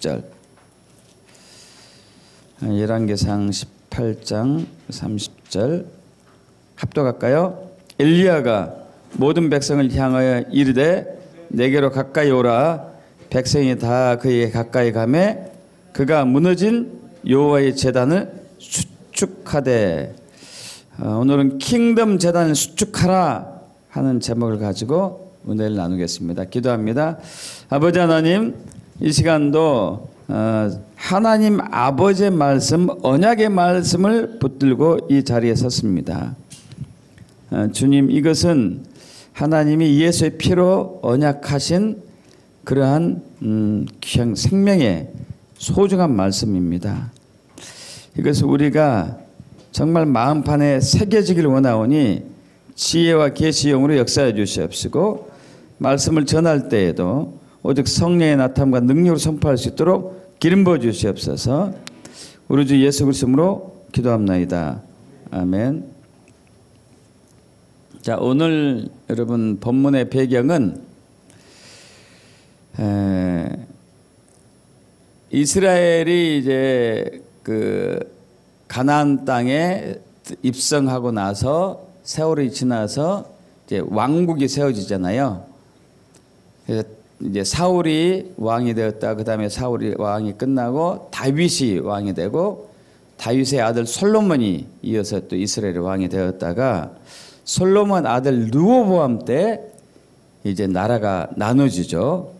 30절. 열왕기상 18장 30절 합독할까요? 엘리야가 모든 백성을 향하여 이르되 내게로 가까이 오라. 백성이 다 그에게 가까이 가매 그가 무너진 여호와의 제단을 수축하되. 오늘은 킹덤 제단을 수축하라 하는 제목을 가지고 은혜를 나누겠습니다. 기도합니다. 아버지 하나님, 이 시간도 하나님 아버지의 말씀, 언약의 말씀을 붙들고 이 자리에 섰습니다. 주님, 이것은 하나님이 예수의 피로 언약하신 그러한 귀한 생명의 소중한 말씀입니다. 이것을 우리가 정말 마음판에 새겨지길 원하오니 지혜와 계시의 영으로 역사해 주시옵시고, 말씀을 전할 때에도 오직 성령의 나타남과 능력으로 선포할 수 있도록 기름 부어 주시옵소서. 우리 주 예수 그리스도 이름으로 기도합나이다. 아멘. 자, 오늘 여러분 본문의 배경은 이스라엘이 이제 그 가나안 땅에 입성하고 나서 세월이 지나서 이제 왕국이 세워지잖아요. 그래서 이제 사울이 왕이 되었다. 그다음에 사울이 왕이 끝나고 다윗이 왕이 되고, 다윗의 아들 솔로몬이 이어서 또 이스라엘의 왕이 되었다가, 솔로몬 아들 르호보암 때 이제 나라가 나눠지죠.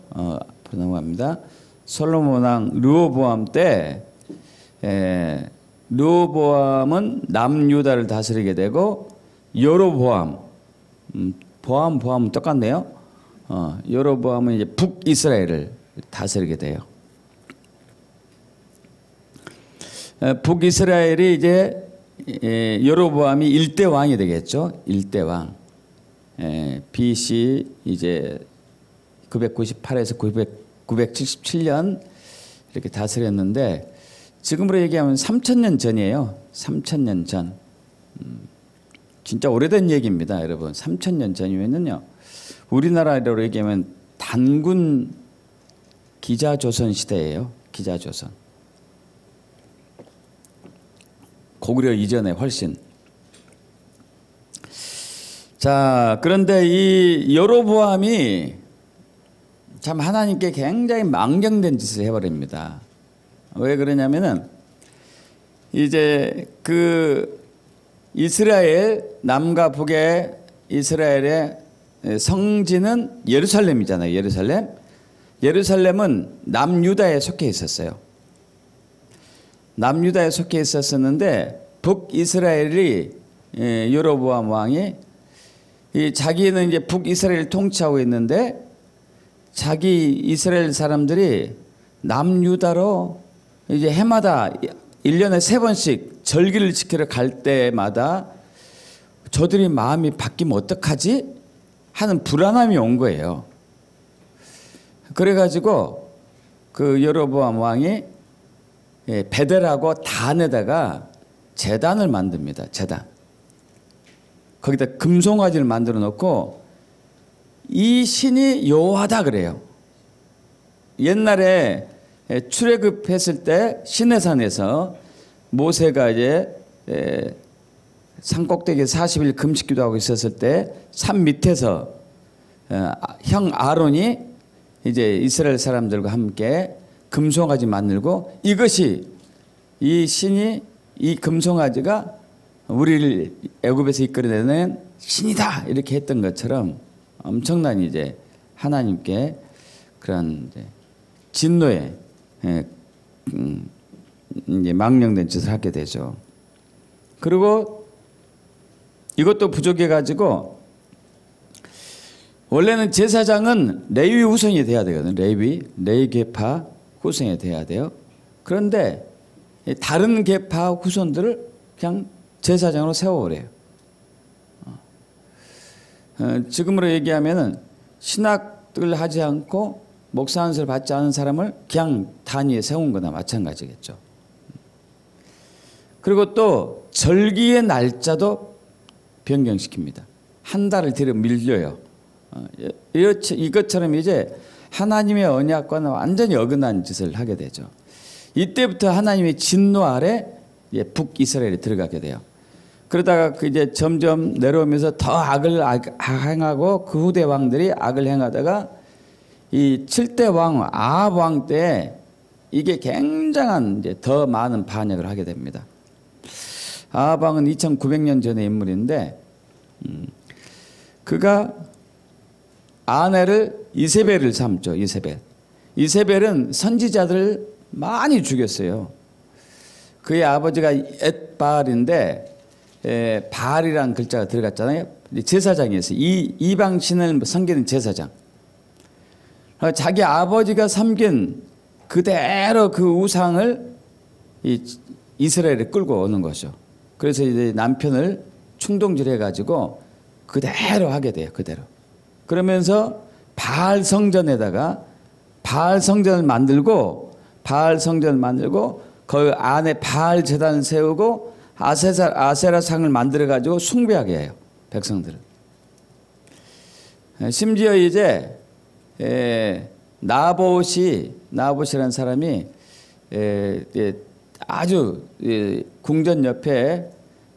넘어갑니다. 솔로몬 왕 르호보암 때 르호보암은 남유다를 다스리게 되고, 여로보암, 보암은 똑같네요. 여로보암은 이제 북이스라엘을 다스리게 돼요. 북이스라엘이 이제 여로보암이 일대 왕이 되겠죠. 일대 왕. BC 이제 998에서 977년 이렇게 다스렸는데, 지금으로 얘기하면 3000년 전이에요. 3000년 전. 진짜 오래된 얘기입니다, 여러분. 3000년 전이면요, 우리나라로 얘기하면 단군 기자조선 시대예요. 기자조선. 고구려 이전에 훨씬. 자, 그런데 이 여로보암이 참 하나님께 굉장히 망령된 짓을 해버립니다. 왜 그러냐면은 이제 그 이스라엘 남과 북의 이스라엘의 성지는 예루살렘이잖아요. 예루살렘은 남유다에 속해 있었어요. 남유다에 속해 있었었는데, 북이스라엘이 여로보암 왕이 자기는 이제 북이스라엘을 통치하고 있는데, 자기 이스라엘 사람들이 남유다로 이제 해마다 1년에 3번씩 절기를 지키러 갈 때마다 저들이 마음이 바뀌면 어떡하지? 하는 불안함이 온 거예요. 그래가지고 그 여로보암 왕이 베델하고 단에다가 제단을 만듭니다. 제단. 거기다 금송아지를 만들어 놓고 이 신이 여호와다 그래요. 옛날에 출애굽했을 때 시내산에서 모세가 이제 산꼭대기에 40일 금식기도 하고 있었을 때 산 밑에서 형 아론이 이제 이스라엘 사람들과 함께 금송아지 만들고, 이것이 이 신이, 이 금송아지가 우리를 애굽에서 이끌어내는 신이다 이렇게 했던 것처럼 엄청난 이제 하나님께 그런 이제 진노의 이제 망령된 짓을 하게 되죠. 그리고 이것도 부족해 가지고 원래는 제사장은 레위 후손이 돼야 되거든요. 레위 계파 후손이 돼야 돼요. 그런데 다른 계파 후손들을 그냥 제사장으로 세워버려요. 지금으로 얘기하면은 신학을 하지 않고 목사 안수를 받지 않은 사람을 그냥 단위에 세운 거나 마찬가지겠죠. 그리고 또 절기의 날짜도 변경시킵니다. 한 달을 뒤로 밀려요. 이것처럼 이제 하나님의 언약과는 완전히 어긋난 짓을 하게 되죠. 이때부터 하나님의 진노 아래 북이스라엘이 들어가게 돼요. 그러다가 그 이제 점점 내려오면서 더 악을 행하고 그 후대 왕들이 악을 행하다가 이 7대 왕 아합 왕 때 이게 굉장한 이제 더 많은 반역을 하게 됩니다. 아합 왕은 2900년 전의 인물인데 그가 아내를 이세벨을 삼죠. 이세벨은 선지자들을 많이 죽였어요. 그의 아버지가 엣바알인데 바알이라는 글자가 들어갔잖아요. 제사장이었어요. 이방 신을 섬기는 제사장. 자기 아버지가 섬긴 그대로 그 우상을 이스라엘에 끌고 오는 거죠. 그래서 이제 남편을 충동질해가지고 그대로 하게 돼요. 그대로. 그러면서 바알 성전에다가 바알 성전을 만들고 그 안에 바알 제단을 세우고 아세라 상을 만들어 가지고 숭배하게 해요. 백성들은. 심지어 이제 나봇이라는 사람이 아주 궁전 옆에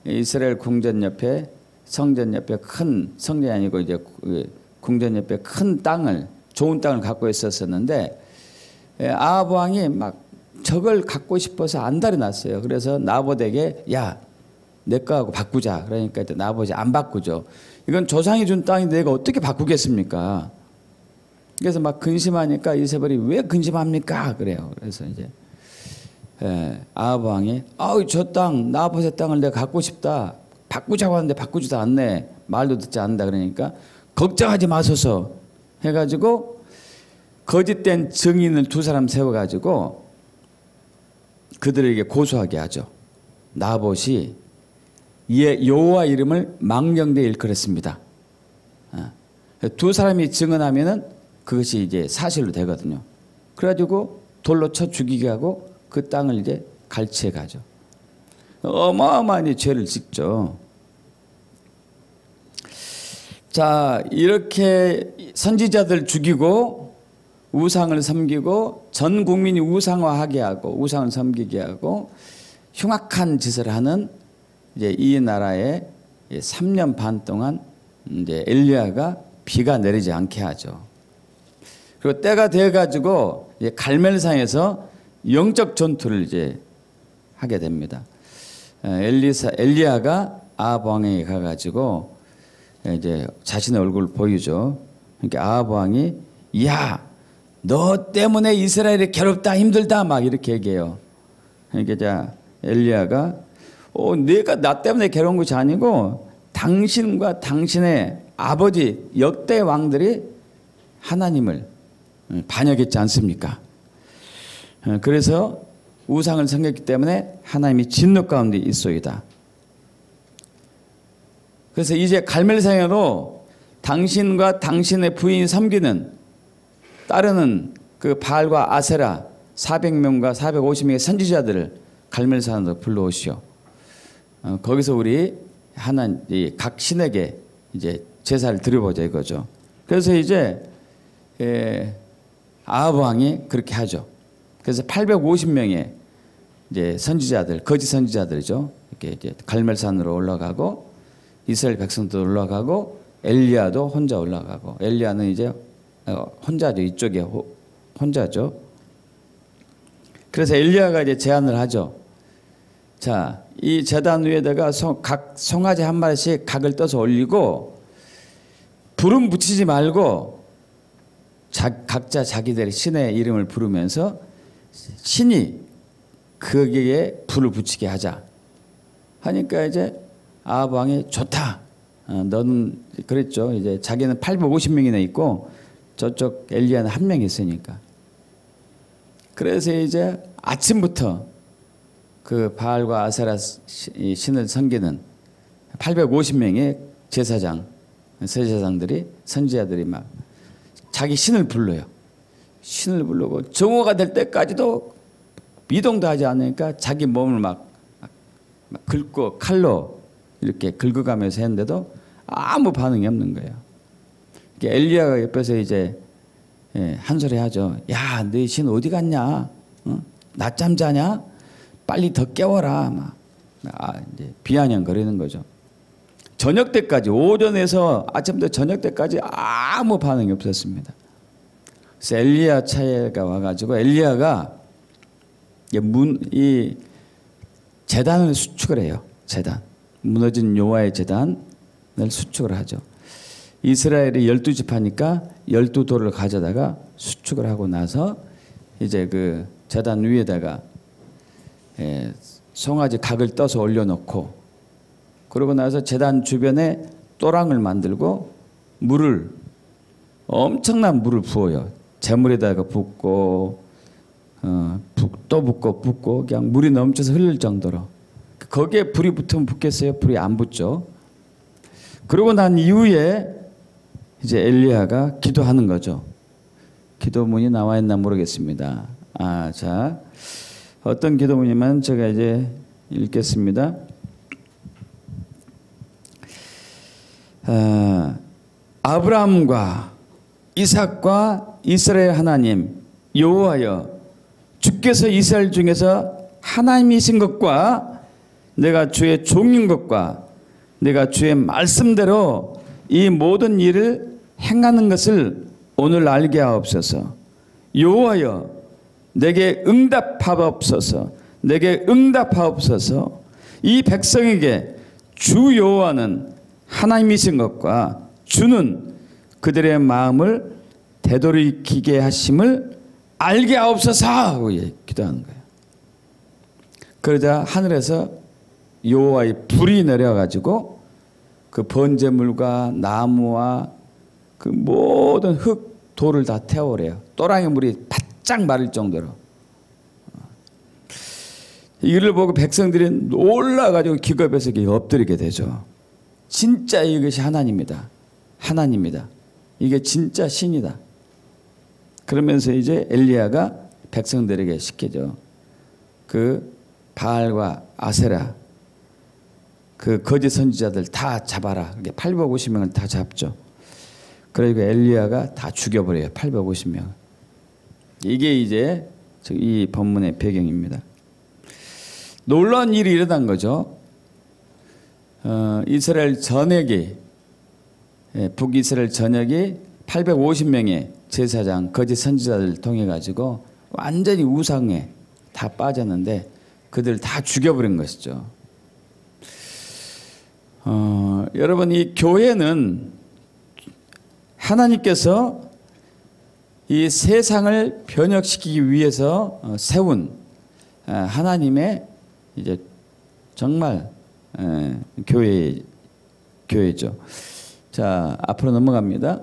이스라엘 궁전 옆에 성전 옆에 큰 성전이 아니고 이제 궁전 옆에 큰 땅을 좋은 땅을 갖고 있었었는데 아합 왕이 막 저걸 갖고 싶어서 안달이 났어요. 그래서 나봇에게 야, 내 거하고 바꾸자. 그러니까 나봇이 안 바꾸죠. 이건 조상이 준 땅인데 내가 어떻게 바꾸겠습니까? 그래서 막 근심하니까 이세벨이 왜 근심합니까? 그래요. 그래서 이제 아합 왕이 저 땅 나봇의 땅을 내가 갖고 싶다. 바꾸자고 하는데 바꾸지도 않네. 말도 듣지 않는다. 그러니까 걱정하지 마소서 해가지고 거짓된 증인을 두 사람 세워가지고 그들에게 고소하게 하죠. 나봇이 여호와 이름을 망령되이 일컬었습니다. 두 사람이 증언하면은 그것이 이제 사실로 되거든요. 그래가지고 돌로 쳐 죽이게 하고 그 땅을 이제 갈취해 가죠. 어마어마한 죄를 짓죠. 자, 이렇게 선지자들 죽이고 우상을 섬기고 전 국민이 우상화하게 하고 우상을 섬기게 하고 흉악한 짓을 하는 이제 이 나라에 3년 반 동안 이제 엘리야가 비가 내리지 않게 하죠. 그리고 때가 돼 가지고 갈멜산에서 영적 전투를 이제 하게 됩니다. 엘리야가 아합 왕에게 가 가지고 이제 자신의 얼굴을 보이죠. 그러니까 아합 왕이 야, 너 때문에 이스라엘이 괴롭다 힘들다 막 이렇게 얘기해요. 그러니까 자 엘리야가 내가 나 때문에 괴로운 것이 아니고 당신과 당신의 아버지 역대 왕들이 하나님을 반역했지 않습니까? 그래서 우상을 섬겼기 때문에 하나님이 진노 가운데 있소이다. 그래서 이제 갈멜산으로 당신과 당신의 부인이 섬기는 따르는 그 바알과 아세라 400명과 450명의 선지자들을 갈멜산으로 불러오시오. 거기서 우리 각 신에게 이제 제사를 드려보자 이거죠. 그래서 이제 아합 왕이 그렇게 하죠. 그래서 850명의 이제 선지자들, 거짓 선지자들이죠. 이렇게 이제 갈멜산으로 올라가고 이스라엘 백성도 올라가고 엘리야도 혼자 올라가고 엘리야는 이제 혼자죠. 이쪽에 혼자죠. 그래서 엘리야가 이제 제안을 하죠. 자, 이 제단 위에다가 각 송아지 한 마리씩 각을 떠서 올리고 불은 붙이지 말고 각자 자기들의 신의 이름을 부르면서 신이 거기에 불을 붙이게 하자 하니까 이제 아합 왕이 좋다. 너는 그랬죠. 이제 자기는 850명이나 있고 저쪽 엘리야는 한 명 있으니까. 그래서 이제 아침부터 그 바알과 아세라 신을 섬기는 850명의 제사장들이 선지자들이 막 자기 신을 불러요. 신을 부르고 정오가 될 때까지도 이동도 하지 않으니까 자기 몸을 막 긁고 칼로 이렇게 긁어가면서 했는데도 아무 반응이 없는 거예요. 엘리야가 옆에서 이제 한 소리 하죠. 야, 너희 신 어디 갔냐? 낮잠 자냐? 빨리 더 깨워라. 막 이제 비아냥거리는 거죠. 저녁 때까지, 오전에서 아침부터 저녁 때까지 아무 반응이 없었습니다. 그래서 엘리야 차례가 와가지고 엘리야가 이 제단을 수축을 해요. 제단, 무너진 여호와의 제단을 수축을 하죠. 이스라엘이 12지파니까 12돌을 가져다가 수축을 하고 나서 이제 그 제단 위에다가 송아지 각을 떠서 올려놓고, 그러고 나서 제단 주변에 또랑을 만들고 엄청난 물을 부어요. 재물에다가 붓고 또 붓고 그냥 물이 넘쳐서 흘릴 정도로. 거기에 불이 붙으면 붙겠어요? 불이 안 붙죠. 그러고 난 이후에 이제 엘리야가 기도하는 거죠. 기도문이 나와 있나 모르겠습니다. 자, 어떤 기도문이면 제가 이제 읽겠습니다. 아브라함과 이삭과 이스라엘 하나님 여호와여, 주께서 이스라엘 중에서 하나님이신 것과 내가 주의 종인 것과 내가 주의 말씀대로 이 모든 일을 행하는 것을 오늘 알게 하옵소서. 여호와여, 내게 응답하옵소서. 내게 응답하옵소서. 이 백성에게 주 여호와는 하나님이신 것과 주는 그들의 마음을 되돌이키게 하심을 알게 하옵소서 하고 기도하는 거예요. 그러자 하늘에서 여호와의 불이 내려가지고 그 번제물과 나무와 그 모든 흙, 돌을 다 태워오래요. 또랑의 물이 바짝 마를 정도로. 이를 보고 백성들이 놀라가지고 기겁해서 엎드리게 되죠. 진짜 이것이 하나님이다. 하나님이다. 이게 진짜 신이다. 그러면서 이제 엘리야가 백성들에게 시키죠. 그 바알과 아세라, 그 거짓 선지자들 다 잡아라. 850명을 다 잡죠. 그리고 엘리야가 다 죽여버려요. 850명. 이게 이제 이 본문의 배경입니다. 놀라운 일이 일어난 거죠. 이스라엘 전역이, 북이스라엘 전역이 850명의 제사장, 거짓 선지자들 통해 가지고 완전히 우상에 다 빠졌는데 그들 다 죽여버린 것이죠. 여러분, 이 교회는 하나님께서 이 세상을 변혁시키기 위해서 세운 하나님의 이제 정말 교회죠. 자, 앞으로 넘어갑니다.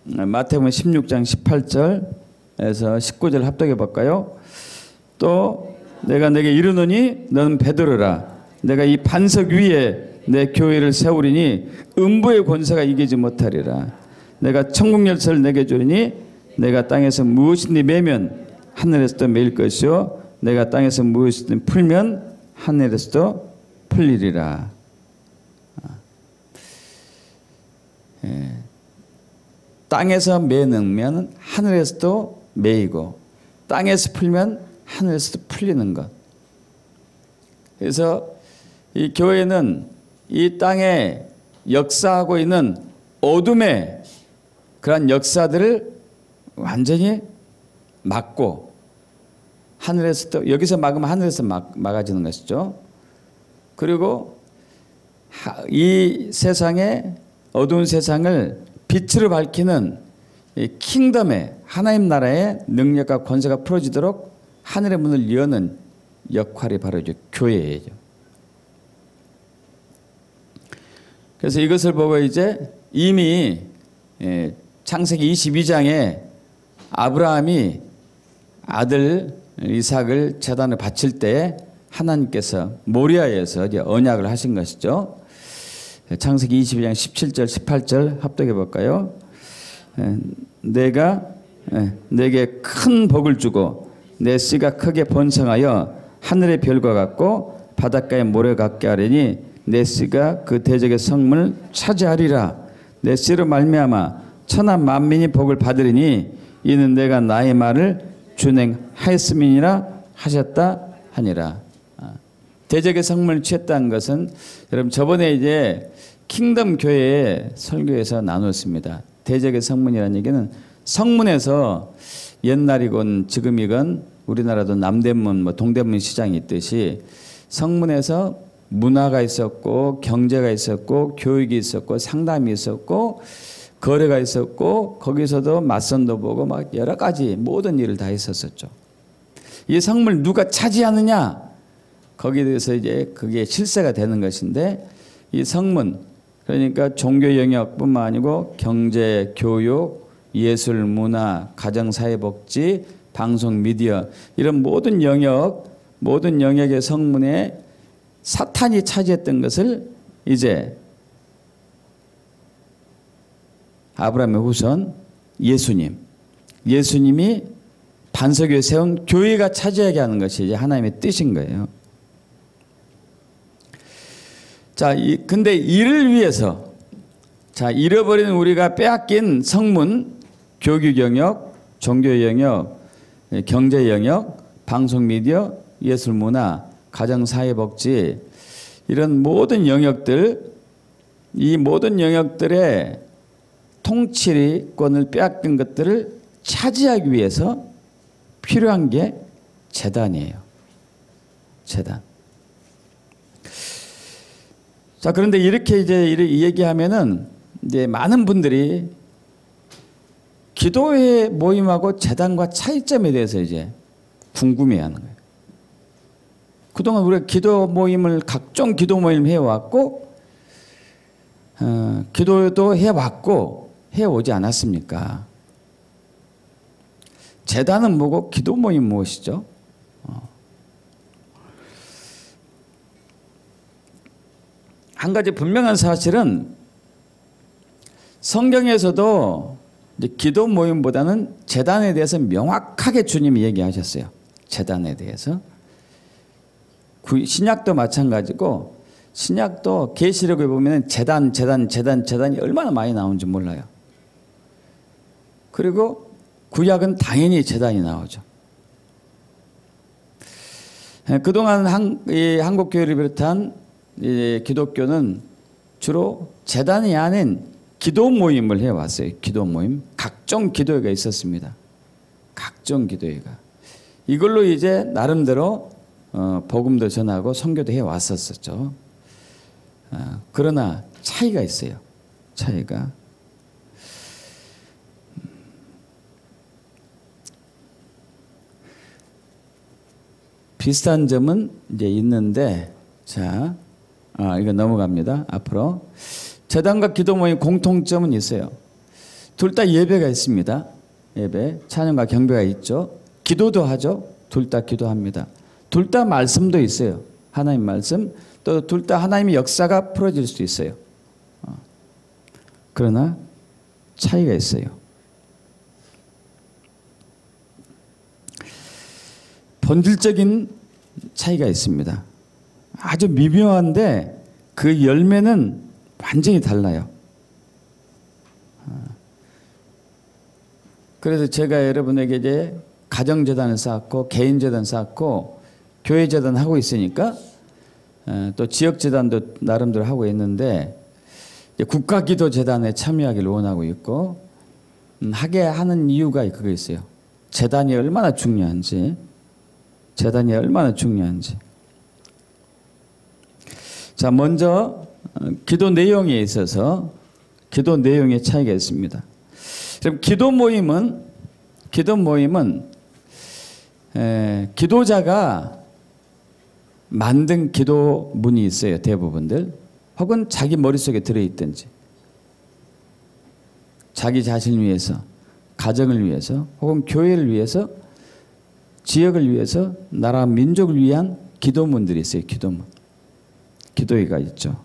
마태복음 16장 18절에서 19절 합독해 볼까요? 또 내가 내게 이르노니 너는 베드로라. 내가 이 반석 위에 내 교회를 세우리니 음부의 권세가 이기지 못하리라. 내가 천국 열쇠를 내게 주리니 내가 땅에서 무엇이든지 매면 하늘에서도 매일 것이요 내가 땅에서 무엇이든지 풀면 하늘에서도 풀리리라. 땅에서 매는 하늘에서도 매이고 땅에서 풀면 하늘에서도 풀리는 것. 그래서 이 교회는 이 땅에 역사하고 있는 어둠의 그런 역사들을 완전히 막고 하늘에서도, 여기서 막으면 하늘에서 막아지는 것이죠. 그리고 이 세상에 어두운 세상을 빛으로 밝히는 이 킹덤의 하나님 나라의 능력과 권세가 풀어지도록 하늘의 문을 여는 역할이 바로 이제 교회예요. 그래서 이것을 보고 이제 이미 창세기 22장에 아브라함이 아들 이삭을 제단에 바칠 때 하나님께서 모리아에서 이제 언약을 하신 것이죠. 창세기 22장 17절 18절 합독해 볼까요? 내가 내게 큰 복을 주고 내 씨가 크게 번성하여 하늘의 별과 같고 바닷가의 모래 같게 하리니 내 씨가 그 대적의 성문을 차지하리라. 내 씨로 말미암아 천하 만민이 복을 받으리니 이는 내가 나의 말을 준행하였음이니라 하셨다 하니라. 대적의 성문을 취했다는 것은 여러분 저번에 이제 킹덤 교회 설교에서 나눴습니다. 대적의 성문이라는 얘기는 성문에서 옛날이건 지금이건 우리나라도 남대문 뭐 동대문 시장이 있듯이 성문에서 문화가 있었고 경제가 있었고 교육이 있었고 상담이 있었고 거래가 있었고 거기서도 맞선도 보고 막 여러 가지 모든 일을 다 했었었죠. 이 성문을 누가 차지하느냐 거기에 대해서 이제 그게 실세가 되는 것인데 이 성문 그러니까 종교 영역뿐만 아니고 경제, 교육, 예술, 문화, 가정, 사회, 복지, 방송, 미디어 이런 모든 영역의 성문에 사탄이 차지했던 것을 이제 아브라함의 후손 예수님이 반석 위에 세운 교회가 차지하게 하는 것이 이제 하나님의 뜻인 거예요. 자, 근데 이를 위해서 잃어버린 우리가 빼앗긴 성문, 교육 영역, 종교 영역, 경제 영역, 방송 미디어, 예술 문화, 가정 사회 복지 이런 모든 영역들 이 모든 영역들의 통치권을 빼앗긴 것들을 차지하기 위해서 필요한 게 제단이에요. 제단. 자, 그런데 이렇게 이제 얘기하면은 이제 많은 분들이 기도회 모임하고 제단과 차이점에 대해서 이제 궁금해하는 거예요. 그동안 우리가 기도 모임을 각종 기도 모임을 해왔고 기도도 해왔고 해오지 않았습니까? 제단은 뭐고 기도 모임 무엇이죠? 한 가지 분명한 사실은 성경에서도 이제 기도 모임보다는 제단에 대해서 명확하게 주님이 얘기하셨어요. 제단에 대해서. 신약도 마찬가지고 신약도 계시록에 보면 제단이 얼마나 많이 나오는지 몰라요. 그리고 구약은 당연히 제단이 나오죠. 그동안 한국 교회를 비롯한 기독교는 주로 제단이 아닌 기도 모임을 해왔어요. 기도 모임. 각종 기도회가 있었습니다. 각종 기도회가. 이걸로 이제 나름대로 복음도 전하고 선교도 해왔었죠. 그러나 차이가 있어요. 차이가. 비슷한 점은 이제 있는데, 자, 이거 넘어갑니다. 앞으로. 제단과 기도 모임 공통점은 있어요. 둘 다 예배가 있습니다. 예배. 찬양과 경배가 있죠. 기도도 하죠. 둘 다 기도합니다. 둘 다 말씀도 있어요. 하나님 말씀. 또 둘 다 하나님의 역사가 풀어질 수 있어요. 그러나 차이가 있어요. 본질적인 차이가 있습니다. 아주 미묘한데 그 열매는 완전히 달라요. 그래서 제가 여러분에게 이제 가정재단을 쌓고 개인재단 쌓고 교회재단 하고 있으니까 또 지역재단도 나름대로 하고 있는데 국가기도재단에 참여하기를 원하고 있고 하게 하는 이유가 그거 있어요. 재단이 얼마나 중요한지. 자, 먼저 기도 내용에 있어서 기도 내용의 차이가 있습니다. 그럼 기도 모임은 기도자가 만든 기도문이 있어요. 대부분들. 혹은 자기 머릿속에 들어있든지 자기 자신을 위해서 가정을 위해서 혹은 교회를 위해서 지역을 위해서 나라 민족을 위한 기도문들이 있어요. 기도문. 기도회가 있죠.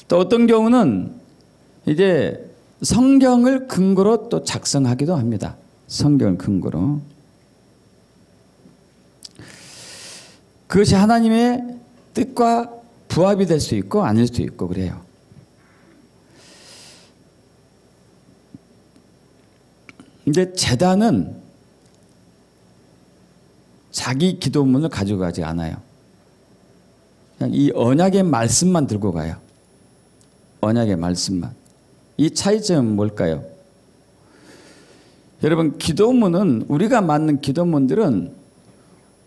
또 어떤 경우는 이제 성경을 근거로 또 작성하기도 합니다. 성경을 근거로. 그것이 하나님의 뜻과 부합이 될 수 있고 아닐 수도 있고 그래요. 이제 제단은 자기 기도문을 가지고 가지 않아요. 그냥 이 언약의 말씀만 들고 가요. 언약의 말씀만. 이 차이점은 뭘까요? 여러분, 기도문은, 우리가 만든 기도문들은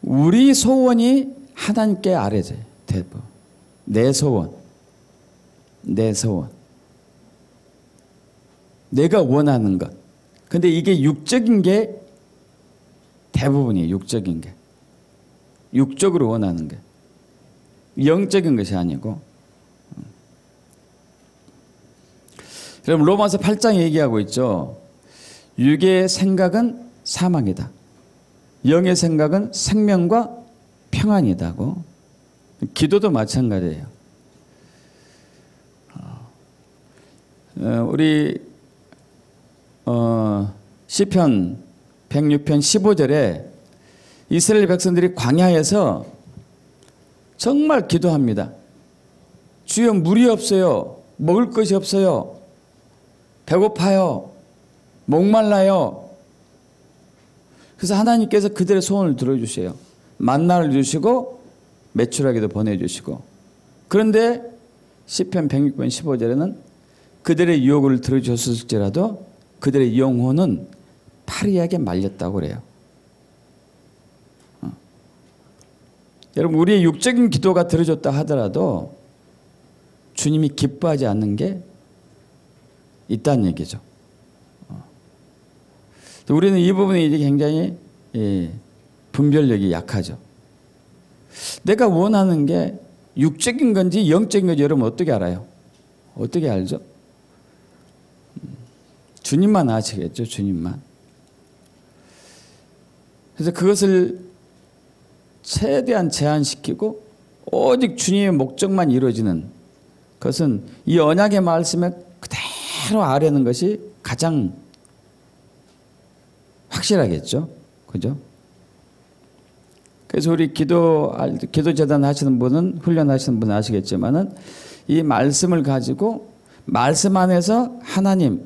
우리 소원이 하나님께 아뢰져요. 대부분. 내 소원. 내 소원. 내가 원하는 것. 근데 이게 육적인 게 대부분이에요. 육적인 게. 육적으로 원하는 게. 영적인 것이 아니고. 그럼 로마서 8장에 얘기하고 있죠. 육의 생각은 사망이다. 영의 생각은 생명과 평안이다고. 기도도 마찬가지예요. 우리 시편 106편 15절에 이스라엘 백성들이 광야에서 정말 기도합니다. 주여, 물이 없어요. 먹을 것이 없어요. 배고파요. 목말라요. 그래서 하나님께서 그들의 소원을 들어주세요. 만나를 주시고 메추라기도 보내주시고. 그런데 시편 106편 15절에는 그들의 유혹을 들어주셨을지라도 그들의 영혼은 파리하게 말렸다고 그래요. 여러분, 우리의 육적인 기도가 들어줬다 하더라도 주님이 기뻐하지 않는 게 있다는 얘기죠. 우리는 이 부분에 이제 굉장히 분별력이 약하죠. 내가 원하는 게 육적인 건지 영적인 건지 여러분 어떻게 알아요? 어떻게 알죠? 주님만 아시겠죠. 주님만. 그래서 그것을 최대한 제한시키고 오직 주님의 목적만 이루어지는 것은 이 언약의 말씀에 그대로 아뢰는 것이 가장 확실하겠죠. 그죠? 그래서 우리 기도 재단 하시는 분은, 훈련하시는 분은 아시겠지만은 이 말씀을 가지고 말씀 안에서 하나님이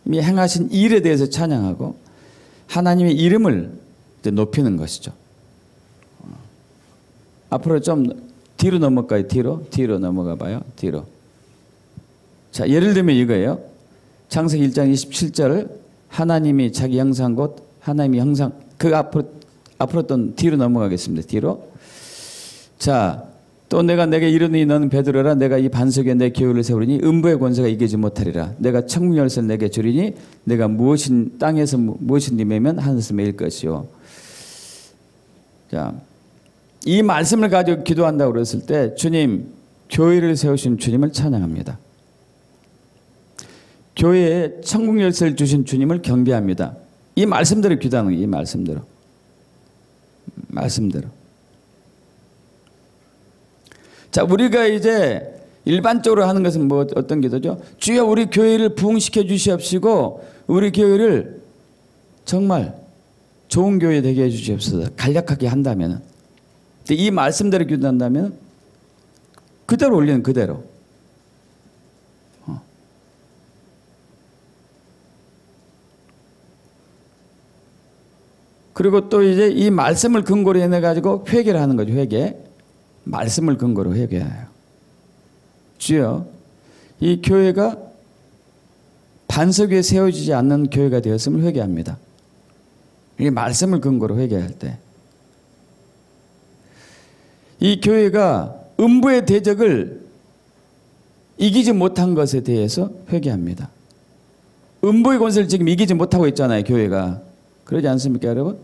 행하신 일에 대해서 찬양하고 하나님의 이름을 이제 높이는 것이죠. 앞으로 좀 뒤로 넘어가요. 뒤로 넘어가 봐요. 뒤로. 자, 예를 들면 이거예요. 창세기 1장 27절을 하나님이 자기 형상 곧 하나님이 형상, 그 앞으로 또 뒤로 넘어가겠습니다. 뒤로. 자, 또 내가 내게 이르니 너는 베드로라. 내가 이 반석에 내 교회를 세우리니 음부의 권세가 이기지 못하리라. 내가 천국 열쇠를 내게 주리니 내가 무엇인 땅에서 무엇인 임하면 하늘에서 매일 것이요. 자, 이 말씀을 가지고 기도한다고 그랬을 때 주님, 교회를 세우신 주님을 찬양합니다. 교회에 천국 열쇠를 주신 주님을 경배합니다. 이 말씀대로 기도하는 거예요. 이 말씀대로. 자, 우리가 이제 일반적으로 하는 것은 뭐 어떤 기도죠? 주여, 우리 교회를 부흥시켜 주시옵시고 우리 교회를 정말 좋은 교회 되게 해 주시옵소서. 간략하게 한다면. 이 말씀대로 기도한다면 그대로 올리는 그대로. 그리고 또 이제 이 말씀을 근거로 해내 가지고 회개를 하는 거죠. 회개. 말씀을 근거로 회개해요. 주여, 이 교회가 반석 위에 세워지지 않는 교회가 되었음을 회개합니다. 이 말씀을 근거로 회개할 때. 이 교회가 음부의 대적을 이기지 못한 것에 대해서 회개합니다. 음부의 권세를 지금 이기지 못하고 있잖아요. 교회가. 그러지 않습니까, 여러분?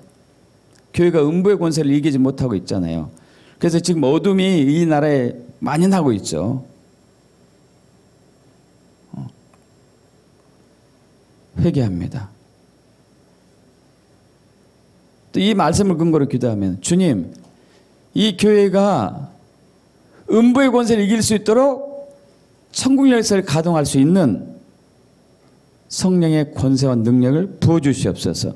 교회가 음부의 권세를 이기지 못하고 있잖아요. 그래서 지금 어둠이 이 나라에 만연하고 있죠. 회개합니다. 또 이 말씀을 근거로 기도하면 주님, 이 교회가 음부의 권세를 이길 수 있도록 천국 열쇠를 가동할 수 있는 성령의 권세와 능력을 부어주시옵소서.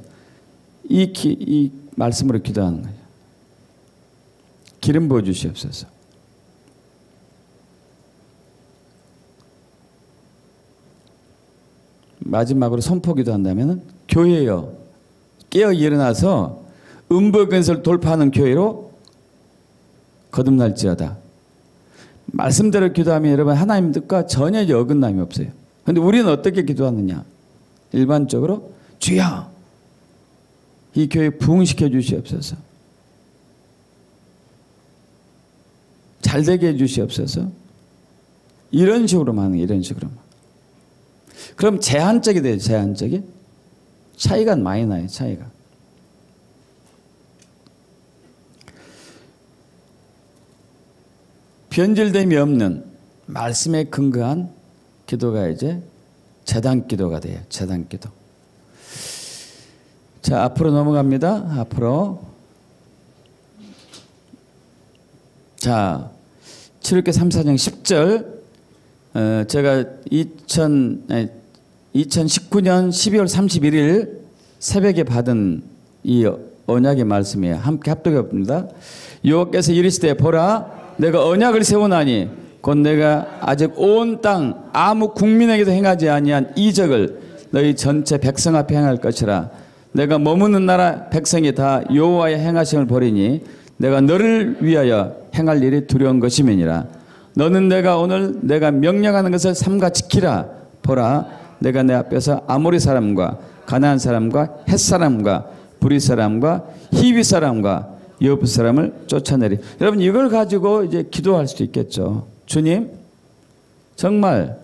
이 말씀으로 기도하는 거예요. 기름 부어주시옵소서. 마지막으로 선포기도 한다면 교회여 깨어 일어나서 음부의 돌파하는 교회로 거듭날지어다. 말씀대로 기도하면 여러분 하나님 뜻과 전혀 어긋남이 없어요. 그런데 우리는 어떻게 기도하느냐? 일반적으로 주여 이 교회 부흥시켜 주시옵소서. 잘되게 해 주시옵소서. 이런 식으로만 이런 식으로만. 그럼 제한적이 돼요. 제한적이. 차이가 많이 나요. 차이가. 변질됨이 없는 말씀에 근거한 기도가 이제 제단 기도가 돼요. 제단 기도. 자, 앞으로 넘어갑니다. 앞으로. 자, 출애굽기 3, 4장 10절. 제가 2019년 12월 31일 새벽에 받은 이 언약의 말씀이에요. 함께 합독해 봅니다. 여호와께서 이르시되 보라 내가 언약을 세우나니 곧 내가 아직 온 땅 아무 국민에게도 행하지 아니한 이적을 너희 전체 백성 앞에 행할 것이라. 내가 머무는 나라 백성이 다 여호와의 행하심을 보리니 내가 너를 위하여 행할 일이 두려운 것이면이라. 너는 내가 오늘 내가 명령하는 것을 삼가 지키라. 보라 내가 내 앞에서 아모리 사람과 가나안 사람과 헷 사람과 브리 사람과 히위 사람과 여부 사람을 쫓아내리. 여러분 이걸 가지고 이제 기도할 수도 있겠죠. 주님 정말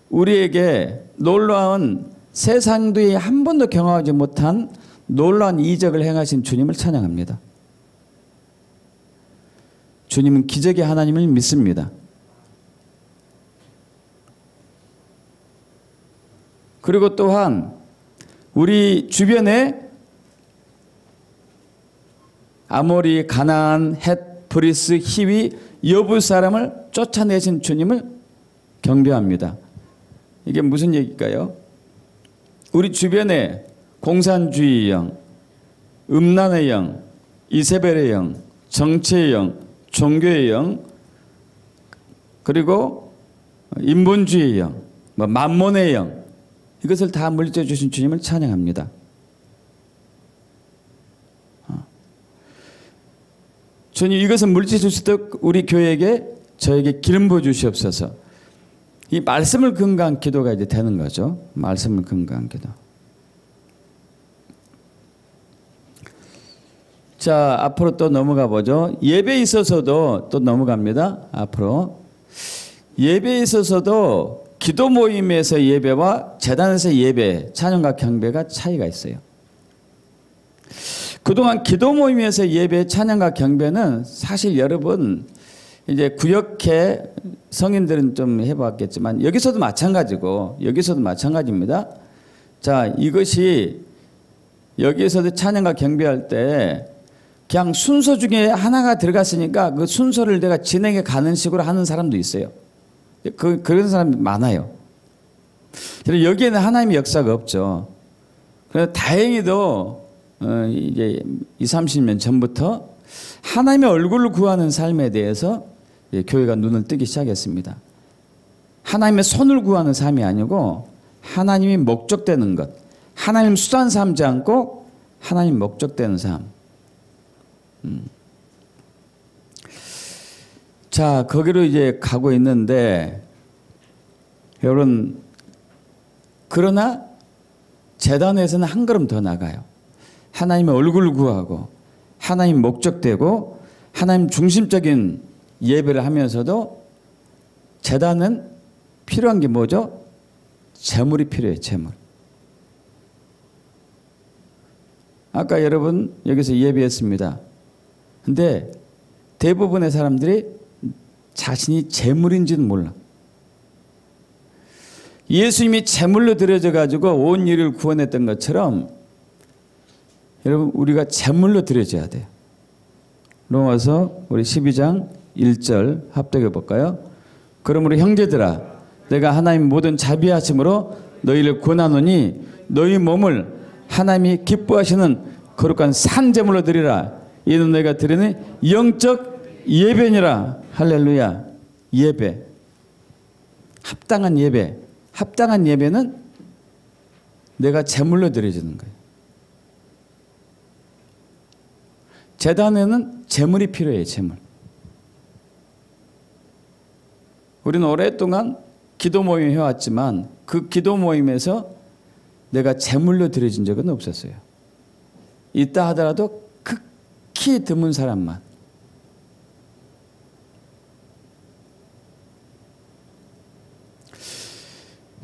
우리에게 놀라운 세상도에 한 번도 경험하지 못한 놀라운 이적을 행하신 주님을 찬양합니다. 주님은 기적의 하나님을 믿습니다. 그리고 또한 우리 주변에 아모리, 가나안, 헷, 브리스, 히위, 여부 사람을 쫓아내신 주님을 경배합니다. 이게 무슨 얘기일까요? 우리 주변에 공산주의 영, 음란의 영, 이세벨의 영, 정치의 영, 종교의 영, 그리고 인본주의 영, 만몬의 영, 이것을 다 물리쳐 주신 주님을 찬양합니다. 주님 이것을 물리쳐 주시도록 우리 교회에게 저에게 기름 부어 주시옵소서. 이 말씀을 근거한 기도가 이제 되는 거죠. 말씀을 근거한 기도. 자, 앞으로 또 넘어가 보죠. 예배에 있어서도 또 넘어갑니다. 앞으로. 예배에 있어서도 기도 모임에서 예배와 제단에서 예배, 찬양과 경배가 차이가 있어요. 그동안 기도 모임에서 예배, 찬양과 경배는 사실 여러분 이제 구역회 성인들은 좀 해봤겠지만 여기서도 마찬가지고 여기서도 마찬가지입니다. 자, 이것이 여기에서도 찬양과 경배할 때 그냥 순서 중에 하나가 들어갔으니까 그 순서를 내가 진행해 가는 식으로 하는 사람도 있어요. 그런 사람이 많아요. 그래서 여기에는 하나님의 역사가 없죠. 그래서 다행히도 이제 20, 30년 전부터 하나님의 얼굴을 구하는 삶에 대해서 교회가 눈을 뜨기 시작했습니다. 하나님의 손을 구하는 삶이 아니고 하나님이 목적되는 것, 하나님 수단 삼지 않고 하나님 목적되는 삶. 자, 거기로 이제 가고 있는데 여러분 그러나 제단에서는 한 걸음 더 나가요. 하나님의 얼굴을 구하고 하나님 목적되고 하나님 중심적인 예배를 하면서도 제단은 필요한 게 뭐죠? 재물이 필요해요. 재물. 아까 여러분 여기서 예배했습니다. 근데 대부분의 사람들이 자신이 재물인지는 몰라. 예수님이 재물로 드려져 가지고 온 일을 구원했던 것처럼 여러분 우리가 재물로 드려져야 돼요. 로마서 우리 12장 1절 합독해 볼까요? 그러므로 형제들아 내가 하나님 모든 자비하심으로 너희를 권하노니 너희 몸을 하나님이 기뻐하시는 거룩한 산제물로 드리라. 이는 내가 드리는 영적 예배니라. 할렐루야. 예배. 합당한 예배. 합당한 예배는 내가 제물로 드려지는 거예요. 제단에는 제물이 필요해요. 제물. 우리는 오랫동안 기도 모임 해왔지만 그 기도 모임에서 내가 제물로 드려진 적은 없었어요. 있다 하더라도 극히 드문 사람만.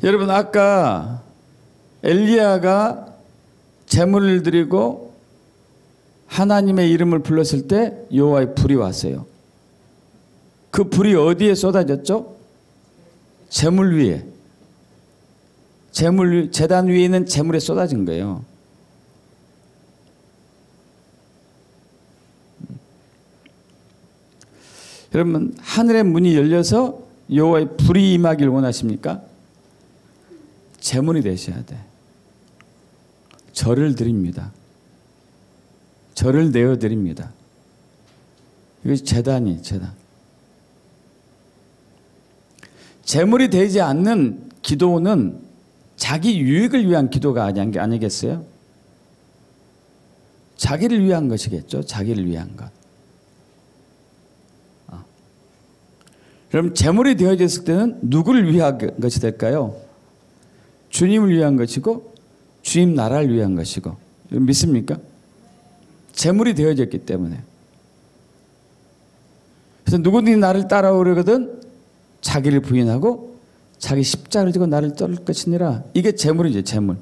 여러분, 아까 엘리야가 제물을 드리고 하나님의 이름을 불렀을 때 여호와의 불이 왔어요. 그 불이 어디에 쏟아졌죠? 제물 위에. 제단 위에 있는 제물에 쏟아진 거예요. 여러분, 하늘의 문이 열려서 여호와의 불이 임하길 원하십니까? 제물이 되셔야 돼. 절을 드립니다. 절을 내어드립니다. 이것이 제단. 제물이 되지 않는 기도는 자기 유익을 위한 기도가 아니겠어요? 자기를 위한 것이겠죠. 자기를 위한 것. 그럼 제물이 되어졌을 때는 누구를 위한 것이 될까요? 주님을 위한 것이고 주님 나라를 위한 것이고. 믿습니까? 제물이 되어졌기 때문에. 그래서 누구든지 나를 따라오려거든 자기를 부인하고 자기 십자가를 지고 나를 따를 것이니라. 이게 제물이죠. 제물.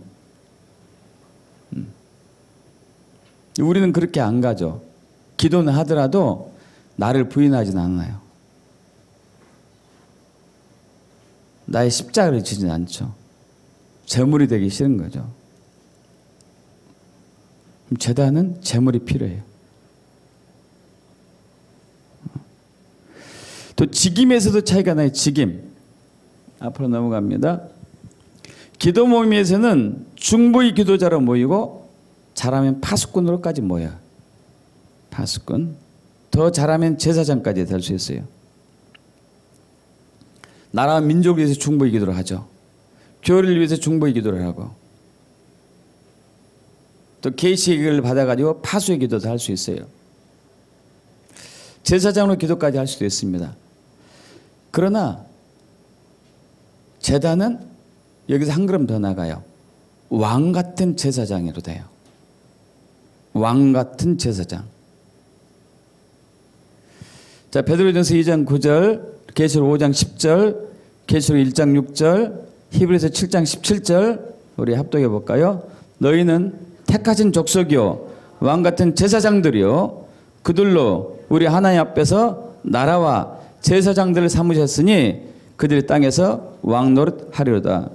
우리는 그렇게 안 가죠. 기도는 하더라도 나를 부인하진 않아요. 나의 십자가를 지진 않죠. 제물이 되기 싫은 거죠. 제단은 제물이 필요해요. 또 직임에서도 차이가 나요. 직임. 앞으로 넘어갑니다. 기도 모임에서는 중보의 기도자로 모이고 잘하면 파수꾼으로까지 모여요. 파수꾼. 더 잘하면 제사장까지 될 수 있어요. 나라와 민족을 위해서 중보의 기도를 하죠. 교회를 위해서 중보의 기도를 하고 또 계시를 받아가지고 파수의 기도도 할 수 있어요. 제사장으로 기도까지 할 수도 있습니다. 그러나 제단은 여기서 한 걸음 더 나가요. 왕 같은 제사장으로 돼요. 왕 같은 제사장. 자, 베드로전서 2장 9절, 계시록 5장 10절, 계시록 1장 6절, 히브리서 7장 17절 우리 합독해 볼까요? 너희는 택하신 족속이요 왕 같은 제사장들이요 그들로 우리 하나님 앞에서 나라와 제사장들을 삼으셨으니 그들이 땅에서 왕 노릇하리로다.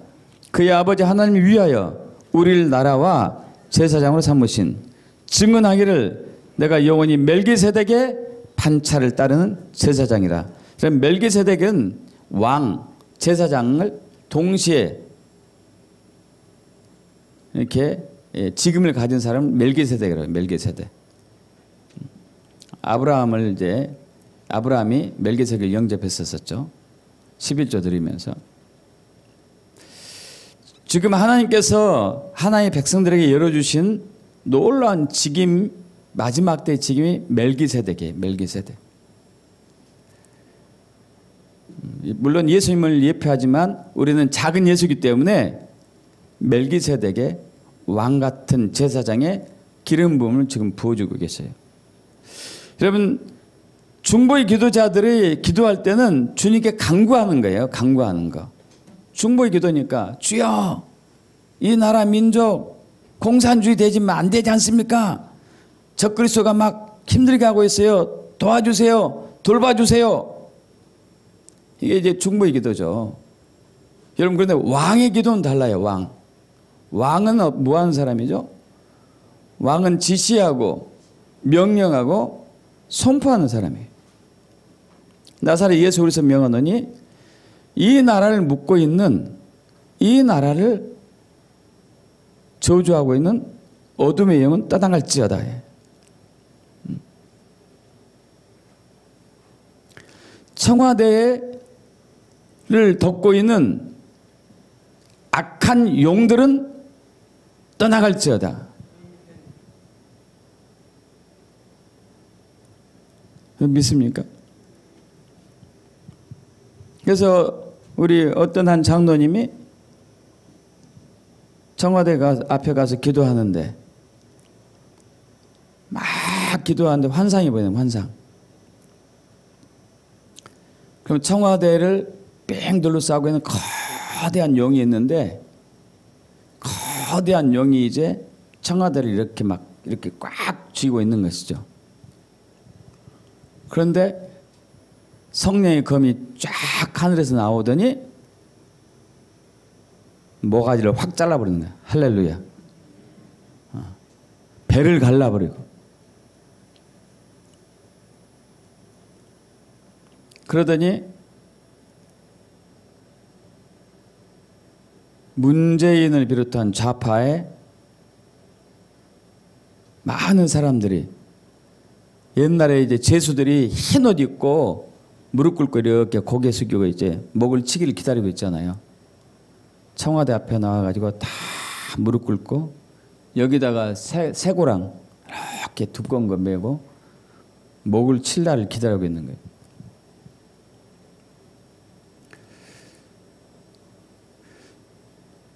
그의 아버지 하나님을 위하여 우리를 나라와 제사장으로 삼으신 증언하기를 내가 영원히 멜기세덱의 반차를 따르는 제사장이라. 그럼 멜기세덱은 왕, 제사장을 동시에 이렇게 직임을 가진 사람은 멜기세덱이라고. 멜기세덱. 아브라함이 멜기세덱을 영접했었죠. 11조 드리면서. 지금 하나님께서 하나님의 백성들에게 열어주신 놀라운 직임, 마지막 때의 직임이 멜기세덱이에요. 멜기세덱. 물론 예수님을 예표하지만 우리는 작은 예수이기 때문에 멜기세덱의 왕 같은 제사장의 기름 부음을 지금 부어주고 계세요. 여러분, 중보의 기도자들이 기도할 때는 주님께 간구하는 거예요. 간구하는 거. 중보의 기도니까 주여 이 나라 민족 공산주의 되지면 안 되지 않습니까? 적그리스도가 막 힘들게 하고 있어요. 도와주세요. 돌봐주세요. 이게 이제 중보의 기도죠. 여러분, 그런데 왕의 기도는 달라요. 왕은 무한 사람이죠. 왕은 지시하고 명령하고 선포하는 사람이에요. 나사렛 예수 그리스도 명하노니 이 나라를 묶고 있는, 이 나라를 저주하고 있는 어둠의 영은 떠나갈지어다. 청와대를 덮고 있는 악한 용들은 떠나갈지어다. 믿습니까? 그래서 우리 어떤 한 장로님이 청와대 앞에 가서 기도하는데 막 기도하는데 환상이 보이는 환상. 그럼 청와대를 뺑 둘러싸고 있는 거대한 용이 있는데 거대한 용이 이제 청와대를 이렇게 막 이렇게 꽉 쥐고 있는 것이죠. 그런데 성령의 검이 쫙 하늘에서 나오더니 모가지를 확 잘라버리는 거야. 할렐루야. 배를 갈라버리고. 그러더니 문재인을 비롯한 좌파의 많은 사람들이 옛날에 이제 제수들이 흰 옷 입고 무릎 꿇고 이렇게 고개 숙이고 이제 목을 치기를 기다리고 있잖아요. 청와대 앞에 나와가지고 다 무릎 꿇고 여기다가 쇠고랑 이렇게 두꺼운 거 메고 목을 칠 날을 기다리고 있는 거예요.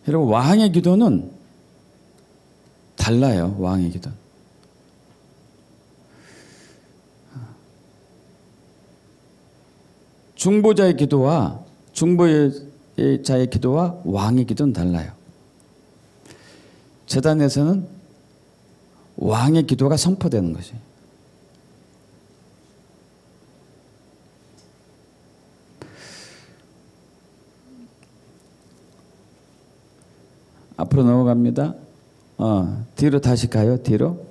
여러분, 왕의 기도는 달라요. 왕의 기도는. 중보자의 기도와 중보자의 기도와 왕의 기도는 달라요. 제단에서는 왕의 기도가 선포되는 것이에요. 앞으로 넘어갑니다. 뒤로 다시 가요. 뒤로.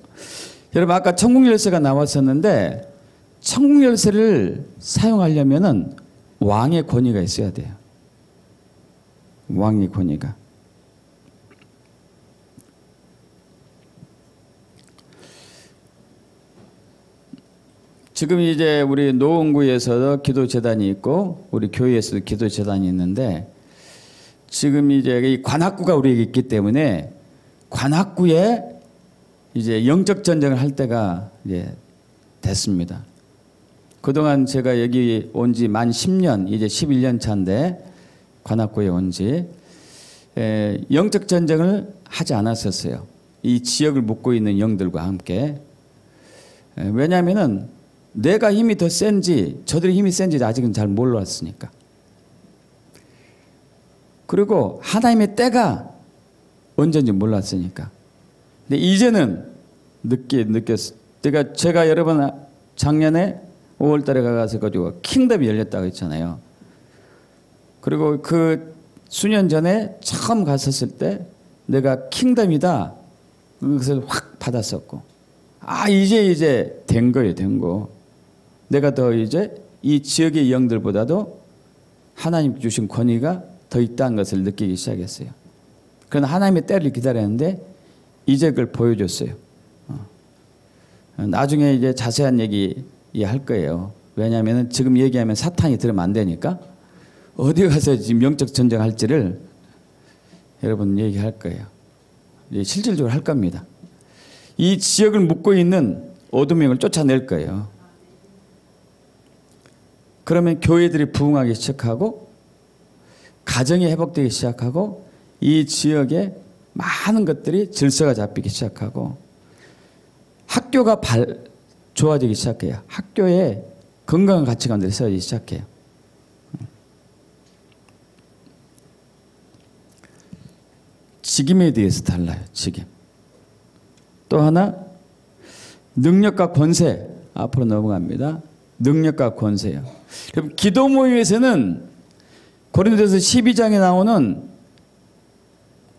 여러분, 아까 천국 열쇠가 나왔었는데 천국 열쇠를 사용하려면은 왕의 권위가 있어야 돼요. 왕의 권위가. 지금 이제 우리 노원구에서도 기도재단이 있고 우리 교회에서도 기도재단이 있는데 지금 이제 이 관악구가 우리에게 있기 때문에 관악구에 이제 영적 전쟁을 할 때가 이제 됐습니다. 그동안 제가 여기 온 지 만 10년, 이제 11년 차인데 관악구에 온 지 영적 전쟁을 하지 않았었어요. 이 지역을 묶고 있는 영들과 함께. 왜냐하면은 내가 힘이 더 센지 저들이 힘이 센지 아직은 잘 몰랐으니까. 그리고 하나님의 때가 언제인지 몰랐으니까. 근데 이제는 느꼈어요. 제가 여러분 작년에 5월 달에 가서 가지고 킹덤이 열렸다고 했잖아요. 그리고 그 수년 전에 처음 갔었을 때 내가 킹덤이다. 그것을 확 받았었고. 이제 된 거예요, 된 거. 내가 더 이제 이 지역의 영들보다도 하나님 주신 권위가 더 있다는 것을 느끼기 시작했어요. 그러나 하나님의 때를 기다렸는데 이제 그걸 보여줬어요. 나중에 이제 자세한 얘기 할 거예요. 왜냐하면 지금 얘기하면 사탄이 들으면 안 되니까 어디 가서 지금 영적 전쟁할지를 여러분 얘기할 거예요. 실질적으로 할 겁니다. 이 지역을 묶고 있는 어둠의 영을 쫓아낼 거예요. 그러면 교회들이 부흥하기 시작하고 가정이 회복되기 시작하고 이 지역에 많은 것들이 질서가 잡히기 시작하고 학교가 좋아지기 시작해요. 학교에 건강한 가치관들이 세워지기 시작해요. 직임에 대해서 달라요. 직임. 또 하나 능력과 권세. 앞으로 넘어갑니다. 능력과 권세요. 그럼 기도 모임에서는 고린도서 12장에 나오는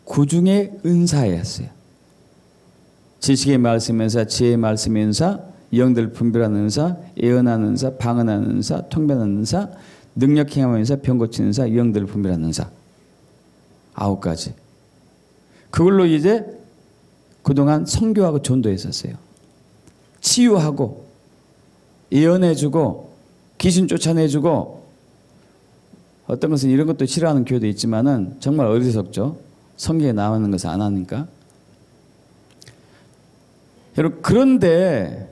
구중의 은사였어요. 지식의 말씀 은사, 지혜의 말씀 은사, 영들 분별하는 은사, 예언하는 은사, 방언하는 은사, 통변하는 은사, 능력 행함의 은사, 병 고치는 은사, 영들 분별하는 은사. 9가지. 그걸로 이제 그동안 선교하고 전도했었어요. 치유하고 예언해주고 귀신 쫓아내주고 어떤 것은 이런 것도 싫어하는 교회도 있지만은 정말 어리석죠. 성경에 나오는 것을 안 하니까. 여러분, 그런데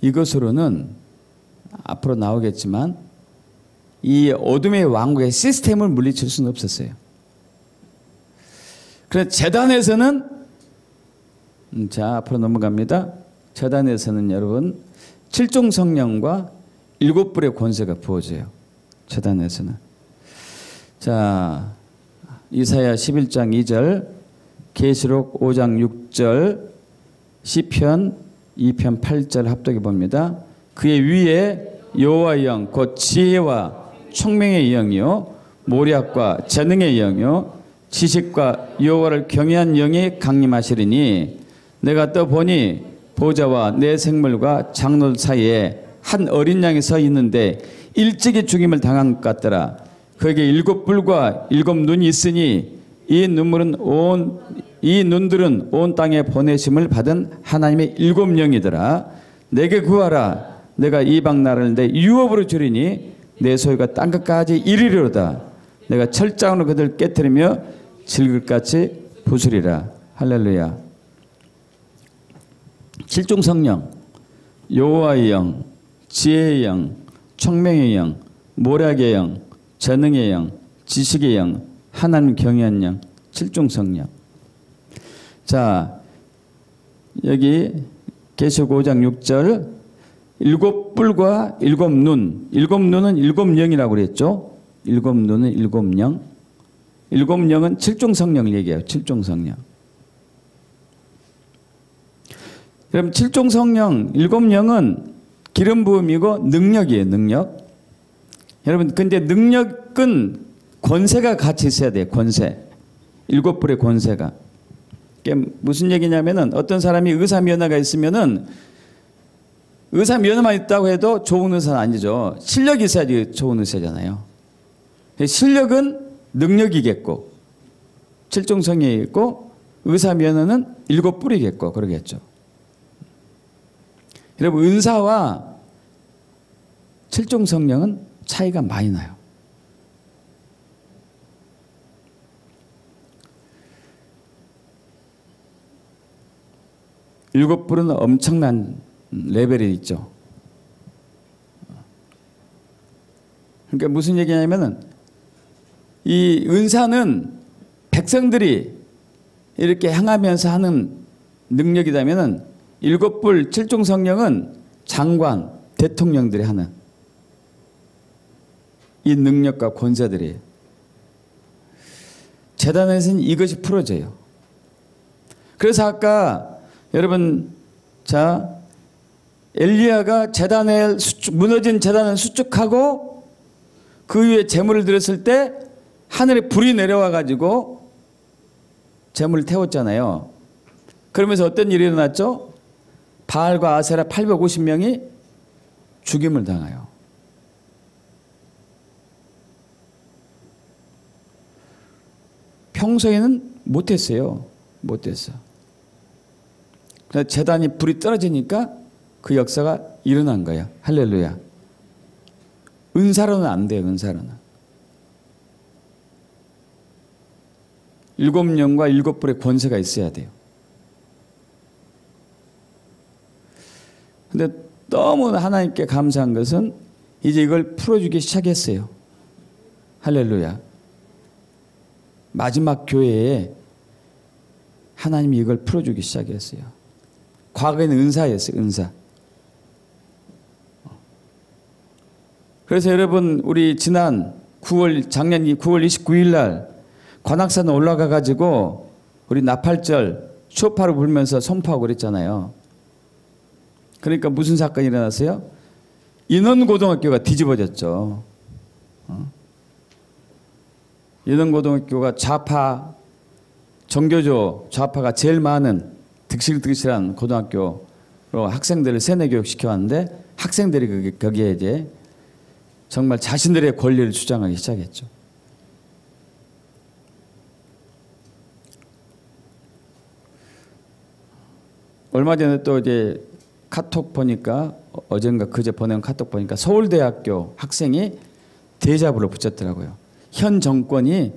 이것으로는 앞으로 나오겠지만 이 어둠의 왕국의 시스템을 물리칠 수는 없었어요. 그래서 제단에서는 자, 앞으로 넘어갑니다. 제단에서는 여러분 7종 성령과 7불의 권세가 부어져요. 제단에서는. 자, 이사야 11장 2절, 계시록 5장 6절, 시편 2편 8절 합독해 봅니다. 그의 위에 여호와의 영 곧 지혜와 총명의 영이요 모략과 재능의 영이요 지식과 여호와를 경외한 영이 강림하시리니 내가 또 보니 보좌와 내 생물과 장로들 사이에 한 어린 양이 서 있는데 일찍이 죽임을 당한 것 같더라. 그에게 7뿔과 7눈이 있으니 이 눈들은 온 땅에 보내심을 받은 하나님의 7영이더라. 내게 구하라. 내가 이방 나라를 내 유업으로 주리니 내 소유가 땅끝까지 이르리로다. 내가 철장으로 그들 깨뜨리며 질글같이 부수리라. 할렐루야. 7종 성령, 여호와의 영, 지혜의 영, 총명의 영, 모략의 영, 재능의 영, 지식의 영, 하나님 경외한 영, 7종 성령. 자, 여기 계시록 5장 6절 7뿔과 7눈. 7눈은 7영이라고 그랬죠. 7눈은 7영. 7영은 7종 성령을 얘기해요. 7종 성령. 그럼 7종 성령, 7영은 기름 부음이고 능력이에요. 능력. 여러분, 근데 능력은 권세가 같이 있어야 돼요. 권세. 7불의 권세가. 이게 무슨 얘기냐면은 어떤 사람이 의사면허가 있으면은 의사면허만 있다고 해도 좋은 의사는 아니죠. 실력이 있어야지 좋은 의사잖아요. 실력은 능력이겠고 7종 성령이 있고 의사면허는 7불이겠고 그러겠죠. 여러분, 은사와 7종 성령은 차이가 많이 나요. 일곱 불은 엄청난 레벨이 있죠. 그러니까 무슨 얘기냐면은 이 은사는 백성들이 이렇게 향하면서 하는 능력이라면은 7불 7종 성령은 장관, 대통령들이 하는 이 능력과 권세들이에요. 제단에서는 이것이 풀어져요. 그래서 아까 여러분, 자, 엘리야가 제단에 무너진 제단을 수축하고 그 위에 제물을 드렸을 때 하늘에 불이 내려와 가지고 제물을 태웠잖아요. 그러면서 어떤 일이 일어났죠? 바알과 아세라 850명이 죽임을 당해요. 평소에는 못했어요. 못했어. 그래서 제단이 불이 떨어지니까 그 역사가 일어난 거야. 할렐루야. 은사로는 안 돼요. 은사로는. 7영과 7불의 권세가 있어야 돼요. 근데 너무 하나님께 감사한 것은 이제 이걸 풀어주기 시작했어요. 할렐루야. 마지막 교회에 하나님이 이걸 풀어주기 시작했어요. 과거에는 은사였어요. 은사. 그래서 여러분, 우리 지난 작년 9월 29일 날 관악산 올라가 가지고 우리 나팔절 쇼파를 불면서 선포하고 그랬잖아요. 그러니까 무슨 사건이 일어났어요? 인원고등학교가 뒤집어졌죠. 인원고등학교가 좌파, 정교조 좌파가 제일 많은 득실득실한 고등학교로 학생들을 세뇌교육 시켜왔는데 학생들이 거기에 이제 정말 자신들의 권리를 주장하기 시작했죠. 얼마 전에 또 이제 카톡 보니까 어젠가 그제 보낸 카톡 보니까 서울대학교 학생이 대자보를 붙였더라고요. 현 정권이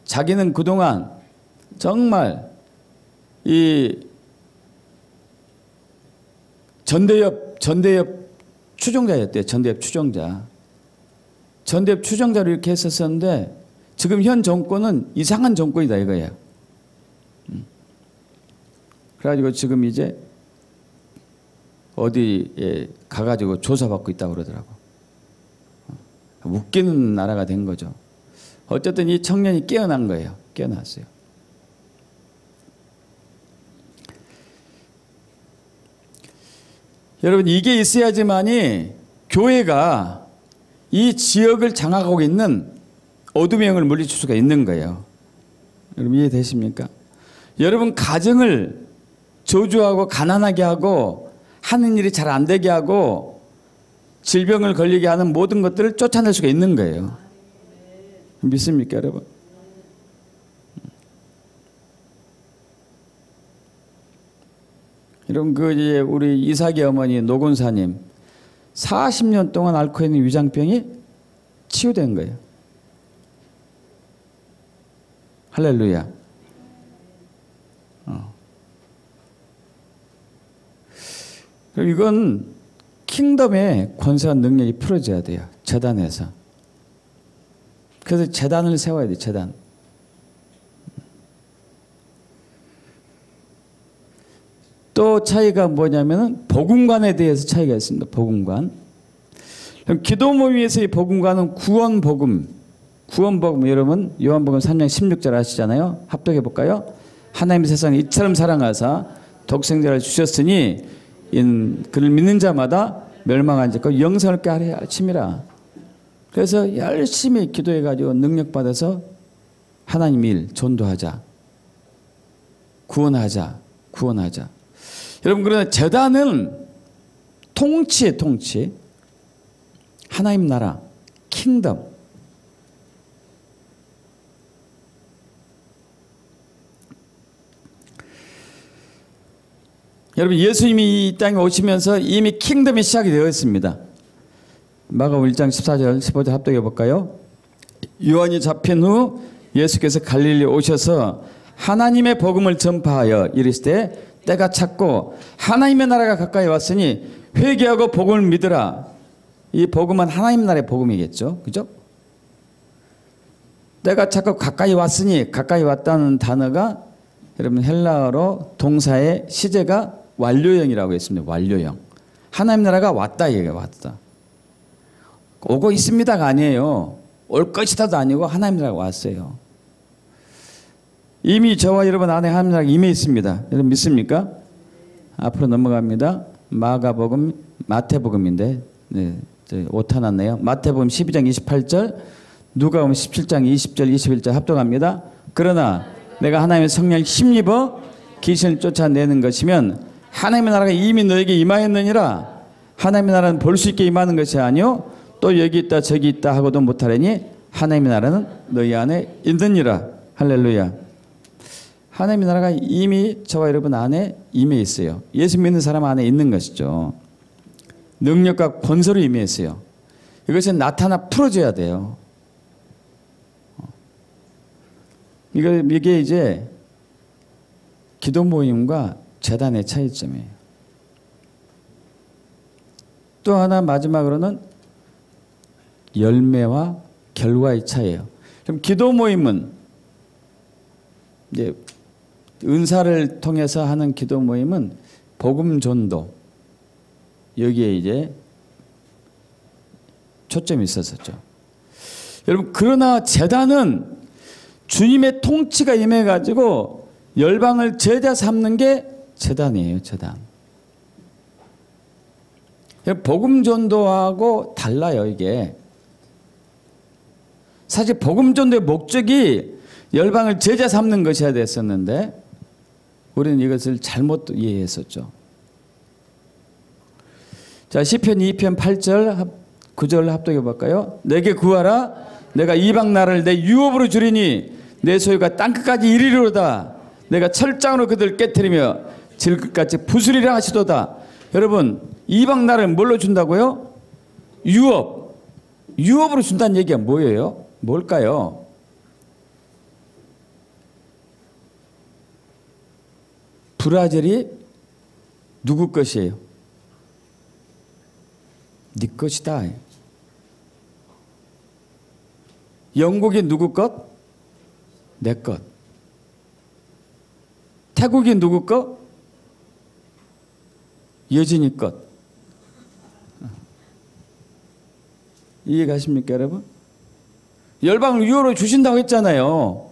자기는 그동안 정말 이 전대엽 추종자였대요. 전대엽 추종자. 전대엽 추종자로 이렇게 했었었는데 지금 현 정권은 이상한 정권이다 이거예요. 그래가지고 지금 이제 어디에 가가지고 조사받고 있다고 그러더라고. 웃기는 나라가 된 거죠. 어쨌든 이 청년이 깨어난 거예요. 깨어났어요. 여러분, 이게 있어야지만이 교회가 이 지역을 장악하고 있는 어둠의 영을 물리칠 수가 있는 거예요. 여러분 이해되십니까? 여러분 가정을 저주하고 가난하게 하고 하는 일이 잘 안 되게 하고 질병을 걸리게 하는 모든 것들을 쫓아낼 수가 있는 거예요. 믿습니까, 여러분? 여러분 우리 이삭의 어머니 노곤사님 40년 동안 앓고 있는 위장병이 치유된 거예요. 할렐루야. 그럼 이건 킹덤의 권세와 능력이 풀어져야 돼요. 재단에서. 그래서 재단을 세워야 돼요. 재단. 또 차이가 뭐냐면은 복음관에 대해서 차이가 있습니다. 복음관. 그럼 기도 모임에서의 복음관은 구원복음. 구원복음 여러분 요한복음 3장 16절 아시잖아요. 합독해 볼까요? 하나님 세상을 이처럼 사랑하사 독생자를 주셨으니 그를 믿는 자마다 멸망한 자가 영생을 얻게 하려 하심이라. 그래서 열심히 기도해 가지고 능력 받아서 하나님 일 전도하자. 구원하자. 여러분 그러나 제단은 통치의 통치. 하나님 나라, 킹덤. 여러분 예수님이 이 땅에 오시면서 이미 킹덤이 시작이 되어 있습니다. 마가복음 1장 14절 15절 합독해 볼까요? 요한이 잡힌 후 예수께서 갈릴리에 오셔서 하나님의 복음을 전파하여 이르시되 때가 찼고 하나님의 나라가 가까이 왔으니 회개하고 복음을 믿으라. 이 복음은 하나님 나라의 복음이겠죠. 그죠? 때가 찼고 가까이 왔으니 가까이 왔다는 단어가 여러분 헬라어로 동사의 시제가 완료형이라고 했습니다. 완료형. 하나님 나라가 왔다 이게 왔다. 오고 있습니다가 아니에요. 올 것이다도 아니고 하나님 나라가 왔어요. 이미 저와 여러분 안에 하나님 나라가 임해 있습니다. 여러분 믿습니까? 앞으로 넘어갑니다. 마가복음, 마태복음인데 오타 났네요. 마태복음 12장 28절, 누가복음 17장 20절 21절 합독합니다. 그러나 내가 하나님의 성령을 힘입어 귀신을 쫓아내는 것이면 하나님의 나라가 이미 너에게 임하였느니라. 하나님의 나라는 볼 수 있게 임하는 것이 아니요 또 여기 있다 저기 있다 하고도 못하려니 하나님의 나라는 너희 안에 있느니라. 할렐루야. 하나님의 나라가 이미 저와 여러분 안에 임해 있어요. 예수 믿는 사람 안에 있는 것이죠. 능력과 권세로 임해 있어요. 이것은 나타나 풀어져야 돼요. 이게 이제 기도 모임과 재단의 차이점이에요. 또 하나 마지막으로는 열매와 결과의 차이예요. 그럼 기도 모임은 이제 은사를 통해서 하는 기도 모임은 복음 전도 여기에 이제 초점이 있었었죠. 여러분 그러나 재단은 주님의 통치가 임해가지고 열방을 제자 삼는 게 재단이에요. 재단. 복음 전도하고 달라요. 이게 사실 복음 전도의 목적이 열방을 제자 삼는 것이어야 됐었는데 우리는 이것을 잘못 이해했었죠. 자, 시편 2편 8절 9절 합독해 볼까요? 내게 구하라. 내가 이방 나라를 내 유업으로 주리니 내 소유가 땅끝까지 이르리로다. 내가 철장으로 그들을 깨트리며 질끝같이 부수리라 하시도다. 여러분 이방 나라를 뭘로 준다고요? 유업. 유업으로 준다는 얘기가 뭐예요? 뭘까요? 브라질이 누구 것이에요? 네 것이다. 영국이 누구 것? 내 것. 태국이 누구 것? 여진이 것. 이해가십니까, 여러분? 열방을 유효로 주신다고 했잖아요.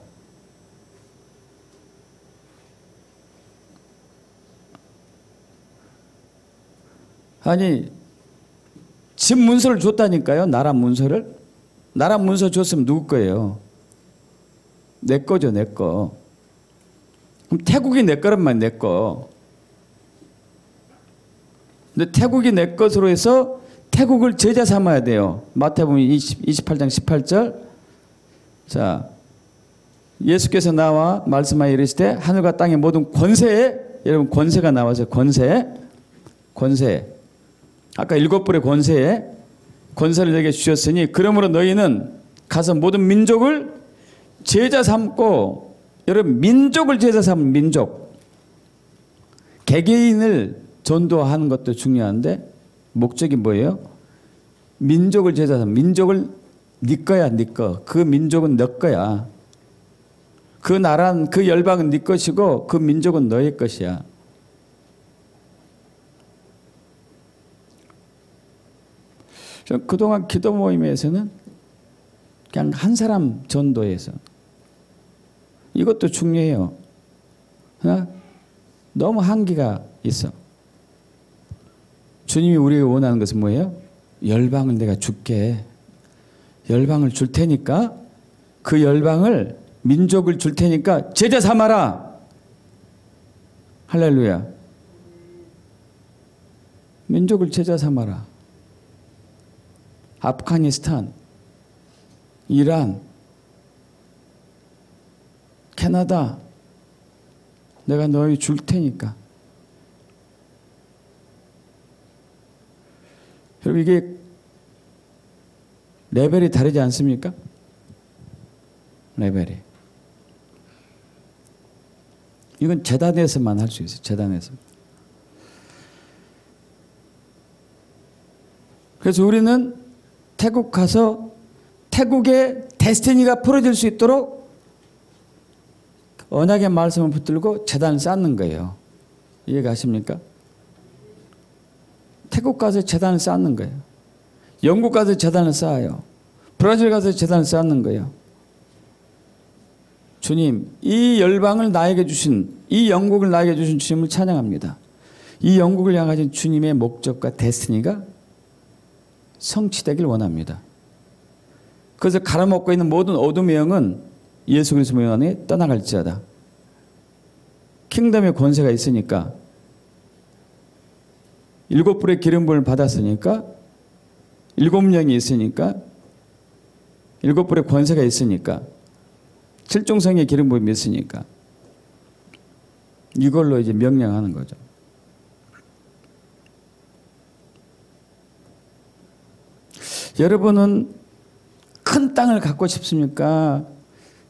아니, 집 문서를 줬다니까요. 나라 문서를. 나라 문서 줬으면 누구 거예요? 내 거죠, 내 거. 그럼 태국이 내 거란만 내 거. 근데 태국이 내 것으로 해서 태국을 제자 삼아야 돼요. 마태복음 28장 18절. 자, 예수께서 나와 말씀하여 이르시되 하늘과 땅의 모든 권세에, 여러분 권세가 나와서 권세. 아까 7불의 권세에 권세를 내게 주셨으니 그러므로 너희는 가서 모든 민족을 제자 삼고, 여러분 민족을 제자 삼는 민족. 개개인을 전도하는 것도 중요한데 목적이 뭐예요? 민족을 제자 삼는, 민족을 네 거야, 네 거. 그 민족은 너 거야. 그 나라는, 그 열방은 네 것이고 그 민족은 너의 것이야. 그동안 기도 모임에서는 그냥 한 사람 전도해서, 이것도 중요해요. 너무 한계가 있어. 주님이 우리가 원하는 것은 뭐예요? 열방을 내가 줄게. 열방을 줄 테니까, 그 열방을, 민족을 줄 테니까 제자 삼아라. 할렐루야. 민족을 제자 삼아라. 아프가니스탄, 이란, 캐나다, 내가 너희 줄 테니까. 여러분, 이게 레벨이 다르지 않습니까? 레벨이. 이건 재단에서만 할 수 있어요. 재단에서. 그래서 우리는 태국 가서 태국의 데스티니가 풀어질 수 있도록 언약의 말씀을 붙들고 재단을 쌓는 거예요. 이해가십니까? 태국 가서 재단을 쌓는 거예요. 영국 가서 재단을 쌓아요. 브라질 가서 재단을 쌓는 거예요. 주님, 이 열방을 나에게 주신, 이 영국을 나에게 주신 주님을 찬양합니다. 이 영국을 향하신 주님의 목적과 데스티니가 성취되길 원합니다. 그래서 갈아먹고 있는 모든 어둠의 영은 예수 그리스도 명 안에 떠나갈지어다. 킹덤의 권세가 있으니까, 7불의 기름부음을 받았으니까, 7영이 있으니까, 7불의 권세가 있으니까, 7종성의 기름부음이 있으니까, 이걸로 이제 명령하는 거죠. 여러분은 큰 땅을 갖고 싶습니까?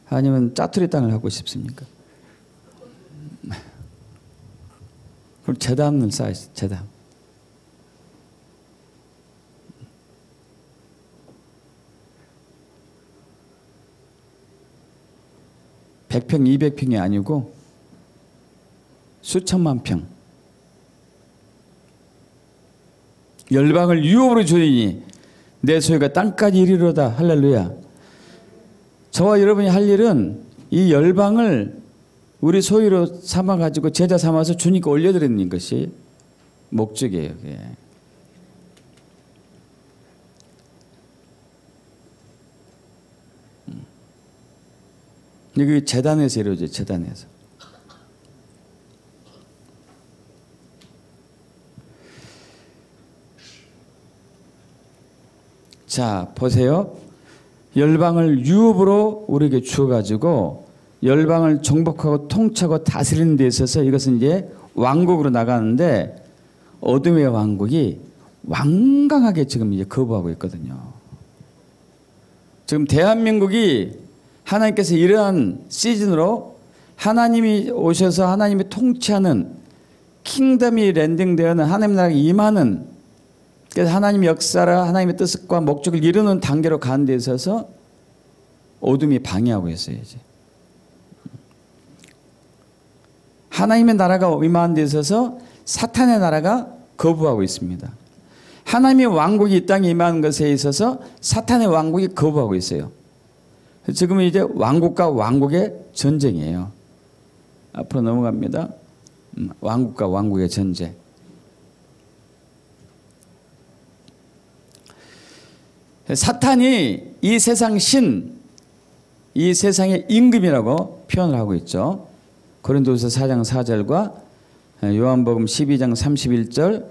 아니면 짜투리 땅을 갖고 싶습니까? 그럼 재단을 쌓으시죠. 재단. (100평) (200평이) 아니고 수천만 평. 열방을 유업으로 주리니 내 소유가 땅까지 이르리로다. 할렐루야. 저와 여러분이 할 일은 이 열방을 우리 소유로 삼아가지고 제자 삼아서 주님께 올려드리는 것이 목적이에요. 그게. 이게 재단에서 이루어져요. 재단에서. 자, 보세요. 열방을 유업으로 우리에게 주어가지고 열방을 정복하고 통치하고 다스리는 데 있어서 이것은 이제 왕국으로 나가는데, 어둠의 왕국이 완강하게 지금 이제 거부하고 있거든요. 지금 대한민국이 하나님께서 이러한 시즌으로 하나님이 오셔서 하나님이 통치하는 킹덤이 랜딩되어는 하나님 나라가 임하는, 그래서 하나님의 역사라 하나님의 뜻과 목적을 이루는 단계로 가는 데 있어서 어둠이 방해하고 있어요. 이제 하나님의 나라가 임하는 데 있어서 사탄의 나라가 거부하고 있습니다. 하나님의 왕국이 이 땅에 임하는 것에 있어서 사탄의 왕국이 거부하고 있어요. 지금은 이제 왕국과 왕국의 전쟁이에요. 앞으로 넘어갑니다. 왕국과 왕국의 전쟁. 사탄이 이 세상 신, 이 세상의 임금이라고 표현을 하고 있죠. 고린도후서 4장 4절과 요한복음 12장 31절,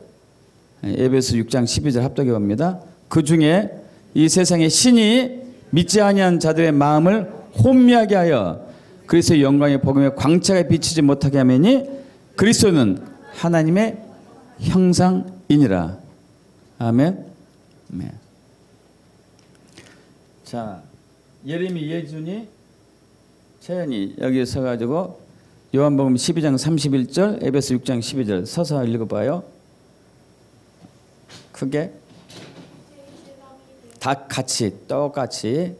에베소 6장 12절 합독해 봅니다. 그 중에 이 세상의 신이 믿지 아니한 자들의 마음을 혼미하게 하여 그리스도의 영광의 복음의 광채가 비치지 못하게 하매니 그리스도는 하나님의 형상이니라. 아멘. 네. 자, 예림이, 예준이, 채연이 여기 서가지고 요한복음 12장 31절, 에베소 6장 12절 서서 읽어봐요. 크게. 다 같이 똑같이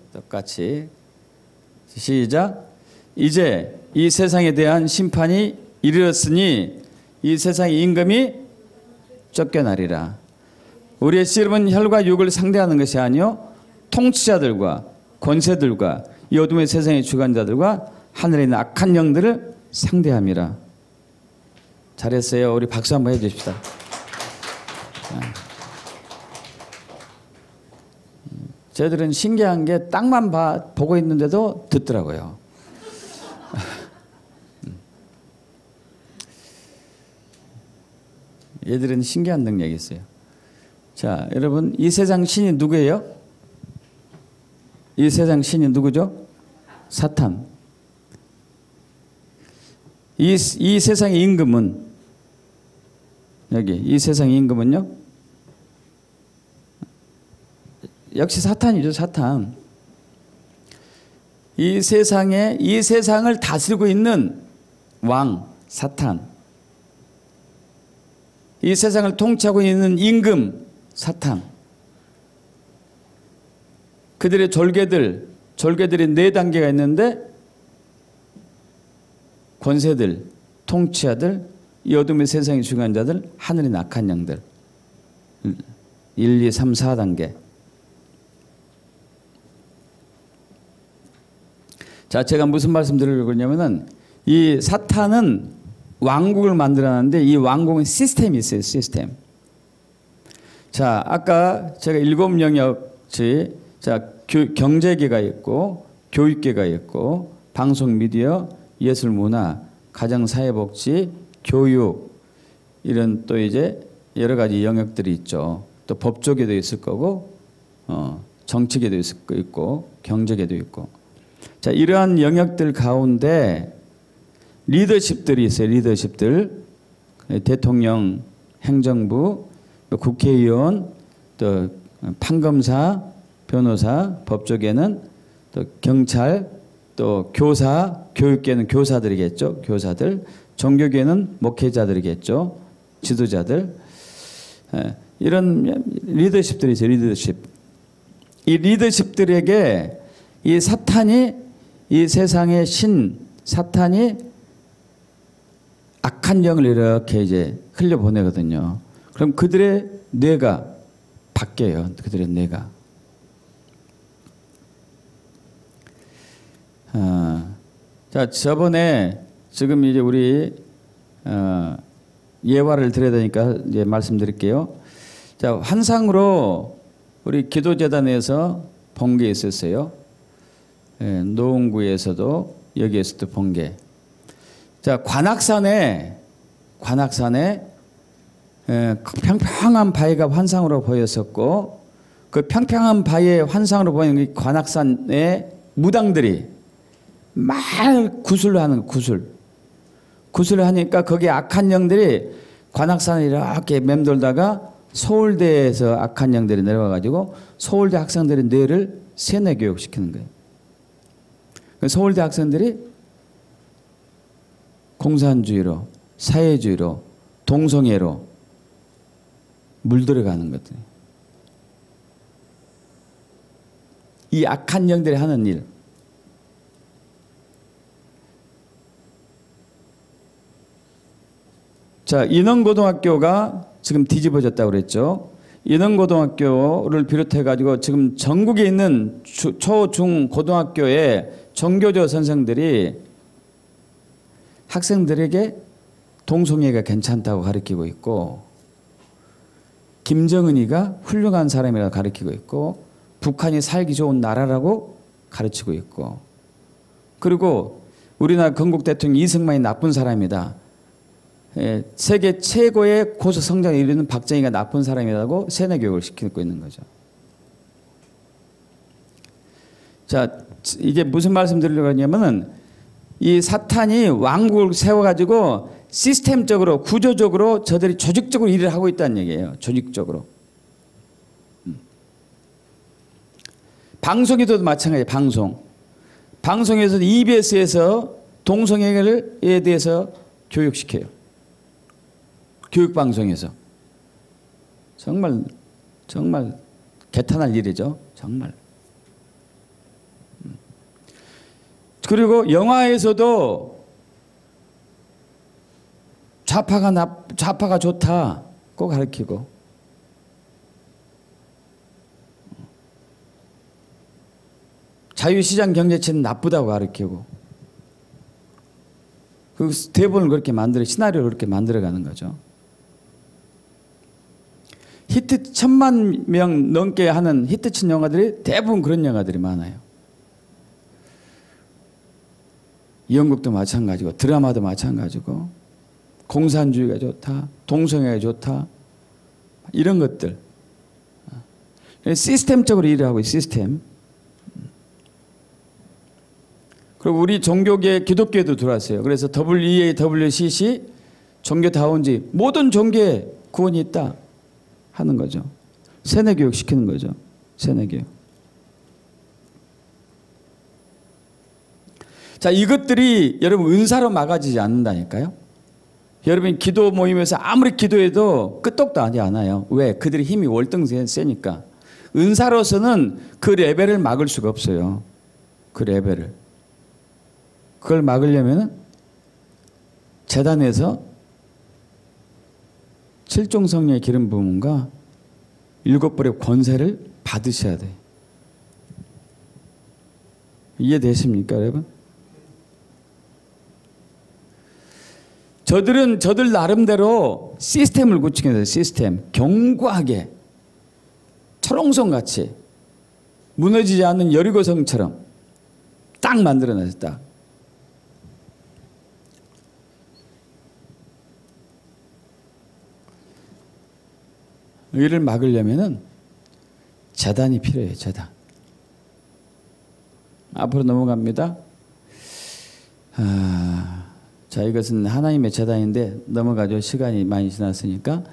시작. 이제 이 세상에 대한 심판이 이르렀으니 이 세상의 임금이 쫓겨나리라. 우리의 씨름은 혈과 육을 상대하는 것이 아니요 통치자들과 권세들과 이 어둠의 세상의 주관자들과 하늘에 있는 악한 영들을 상대함이라. 잘했어요. 우리 박수 한번 해주십시다. 저희들은 신기한 게 땅만 보고 있는데도 듣더라고요. 얘들은 신기한 능력이 있어요. 자, 여러분, 이 세상 신이 누구예요? 이 세상 신이 누구죠? 사탄. 이 세상의 임금은, 여기 이 세상의 임금은요, 역시 사탄이죠. 사탄. 이 세상을 다스리고 있는 왕 사탄, 이 세상을 통치하고 있는 임금 사탄, 그들의 졸개들이 4단계가 있는데 권세들, 통치자들, 이 어둠의 세상의 주관자들, 하늘의 악한 영들 1, 2, 3, 4단계. 자, 제가 무슨 말씀 드리려고 하냐면은 이 사탄은 왕국을 만들어놨는데 이 왕국은 시스템이 있어요. 시스템. 자, 아까 제가 7 영역이, 자, 경제계가 있고 교육계가 있고 방송 미디어, 예술 문화, 가정 사회복지, 교육, 이런 또 이제 여러 가지 영역들이 있죠. 또 법조계도 있을 거고 정치계도 있고 경제계도 있고. 자, 이러한 영역들 가운데 리더십들이 있어요. 리더십들. 대통령, 행정부, 국회의원, 또 판검사, 변호사, 법조계는 또 경찰, 또 교사, 교육계는 교사들이겠죠. 교사들. 종교계는 목회자들이겠죠. 지도자들. 이런 리더십들이 있어요. 리더십. 이 리더십들에게 이 사탄이, 이 세상의 신 사탄이 악한 영을 이렇게 이제 흘려보내거든요. 그럼 그들의 뇌가 바뀌어요. 그들의 뇌가. 자, 저번에 지금 이제 우리 예화를 드려야 되니까 이제 말씀드릴게요. 자, 환상으로 우리 기도재단에서 본 게 있었어요. 노원구에서도 여기에서도 본 게. 자, 관악산에 평평한 바위가 환상으로 보였었고, 그 평평한 바위의 환상으로 보이는 이 관악산의 무당들이 막 구슬을 하는 구슬을 하니까 거기에 악한 영들이 관악산에 이렇게 맴돌다가 서울대에서 악한 영들이 내려와 가지고 서울대 학생들의 뇌를 세뇌 교육시키는 거예요. 서울대 학생들이 공산주의로, 사회주의로, 동성애로 물들어가는 것들. 이 악한 영들이 하는 일. 자, 인원고등학교가 지금 뒤집어졌다고 그랬죠. 인원고등학교를 비롯해 가지고 지금 전국에 있는 초, 중, 고등학교의 정교조 선생들이 학생들에게 동성애가 괜찮다고 가르치고 있고, 김정은이가 훌륭한 사람이라고 가르치고 있고, 북한이 살기 좋은 나라라고 가르치고 있고, 그리고 우리나라 건국 대통령 이승만이 나쁜 사람이다. 세계 최고의 고소 성장에 이르는 박정희가 나쁜 사람이라고 세뇌 교육을 시키고 있는 거죠. 자, 이게 무슨 말씀 드리려고 하냐면은 이 사탄이 왕국을 세워가지고 시스템적으로, 구조적으로 저들이 조직적으로 일을 하고 있다는 얘기예요. 조직적으로. 방송에도 마찬가지예요. 방송에서도 EBS에서 동성애에 대해서 교육시켜요. 교육방송에서. 정말 개탄할 일이죠. 정말. 그리고 영화에서도 좌파가 좋다고 가르치고, 자유시장 경제체는 나쁘다고 가르치고, 그 대본을 그렇게 시나리오를 그렇게 만들어가는 거죠. 히트 1000만 명 넘게 하는 히트친 영화들이 대부분 그런 영화들이 많아요. 연극도 마찬가지고, 드라마도 마찬가지고, 공산주의가 좋다, 동성애가 좋다, 이런 것들. 시스템적으로 일을 하고 있어요. 시스템. 그리고 우리 종교계, 기독교에도 들어왔어요. 그래서 WEAWCC 종교다운지 모든 종교에 구원이 있다 하는 거죠. 세뇌교육 시키는 거죠. 세뇌교육. 자, 이것들이 여러분 은사로 막아지지 않는다니까요. 여러분 기도 모임에서 아무리 기도해도 끄떡도 하지 않아요. 왜? 그들의 힘이 월등 세니까. 은사로서는 그 레벨을 막을 수가 없어요. 그 레벨을. 그걸 막으려면 제단에서 7종성령의 기름 부음과 7벌의 권세를 받으셔야 돼요. 이해되십니까, 여러분? 저들은 저들 나름대로 시스템을 구축해야 돼요. 시스템. 견고하게. 철옹성같이 무너지지 않는 여리고성처럼 딱 만들어내서 딱. 이를 막으려면은 재단이 필요해요. 재단. 앞으로 넘어갑니다. 자, 이것은 하나님의 재단인데 넘어가죠. 시간이 많이 지났으니까.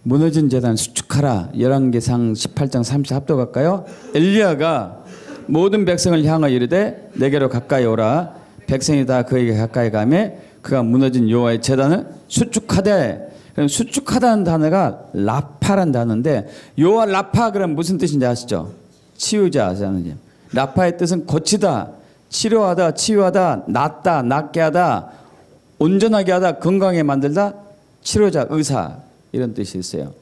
무너진 재단 수축하라. 열왕기상 18장 30 합독할까요? 엘리야가 모든 백성을 향하여 이르되 내게로 가까이 오라. 백성이 다 그에게 가까이 가매 그가 무너진 여호와의 재단을 수축하되. 수축하다는 단어가 라파란 단어인데, 요와 라파 그럼 무슨 뜻인지 아시죠? 치유자 아시죠? 라파의 뜻은 고치다, 치료하다, 치유하다, 낫다, 낫게 하다, 온전하게 하다, 건강하게 만들다, 치료자, 의사, 이런 뜻이 있어요.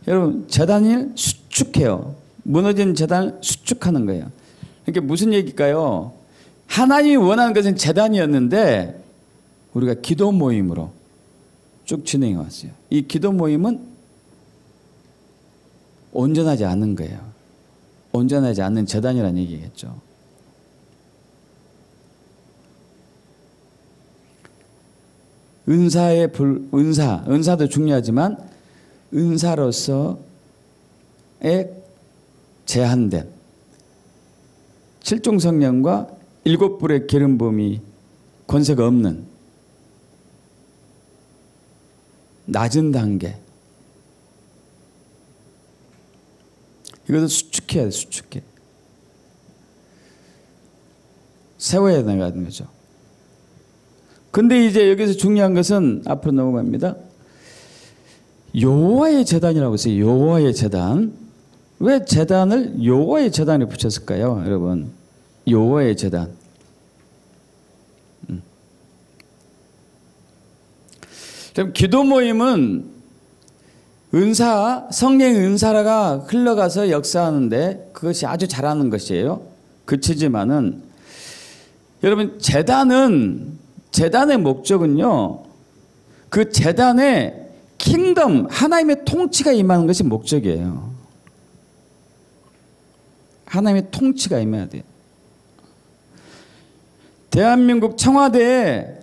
여러분, 재단을 수축해요. 무너진 재단을 수축하는 거예요. 이게 무슨 얘기일까요? 하나님이 원하는 것은 재단이었는데 우리가 기도 모임으로 쭉 진행해 왔어요. 이 기도 모임은 온전하지 않은 거예요. 온전하지 않는 재단이라는 얘기겠죠. 은사도 중요하지만 은사로서의 제한된 7종성령과 7불의 기름 부음이 권세가 없는 낮은 단계. 이것을 수축해야 돼. 수축해. 세워야 되는 거죠. 근데 이제 여기서 중요한 것은 앞으로 넘어갑니다. 여호와의 제단이라고 했어요. 여호와의 제단. 왜 제단을 여호와의 제단에 붙였을까요, 여러분? 여호와의 제단. 그럼 기도 모임은 은사, 성령의 은사가 흘러가서 역사하는데 그것이 아주 잘하는 것이에요. 그치지만은 여러분 제단의 목적은요, 그 제단에 킹덤, 하나님의 통치가 임하는 것이 목적이에요. 하나님의 통치가 임해야 돼요. 대한민국 청와대에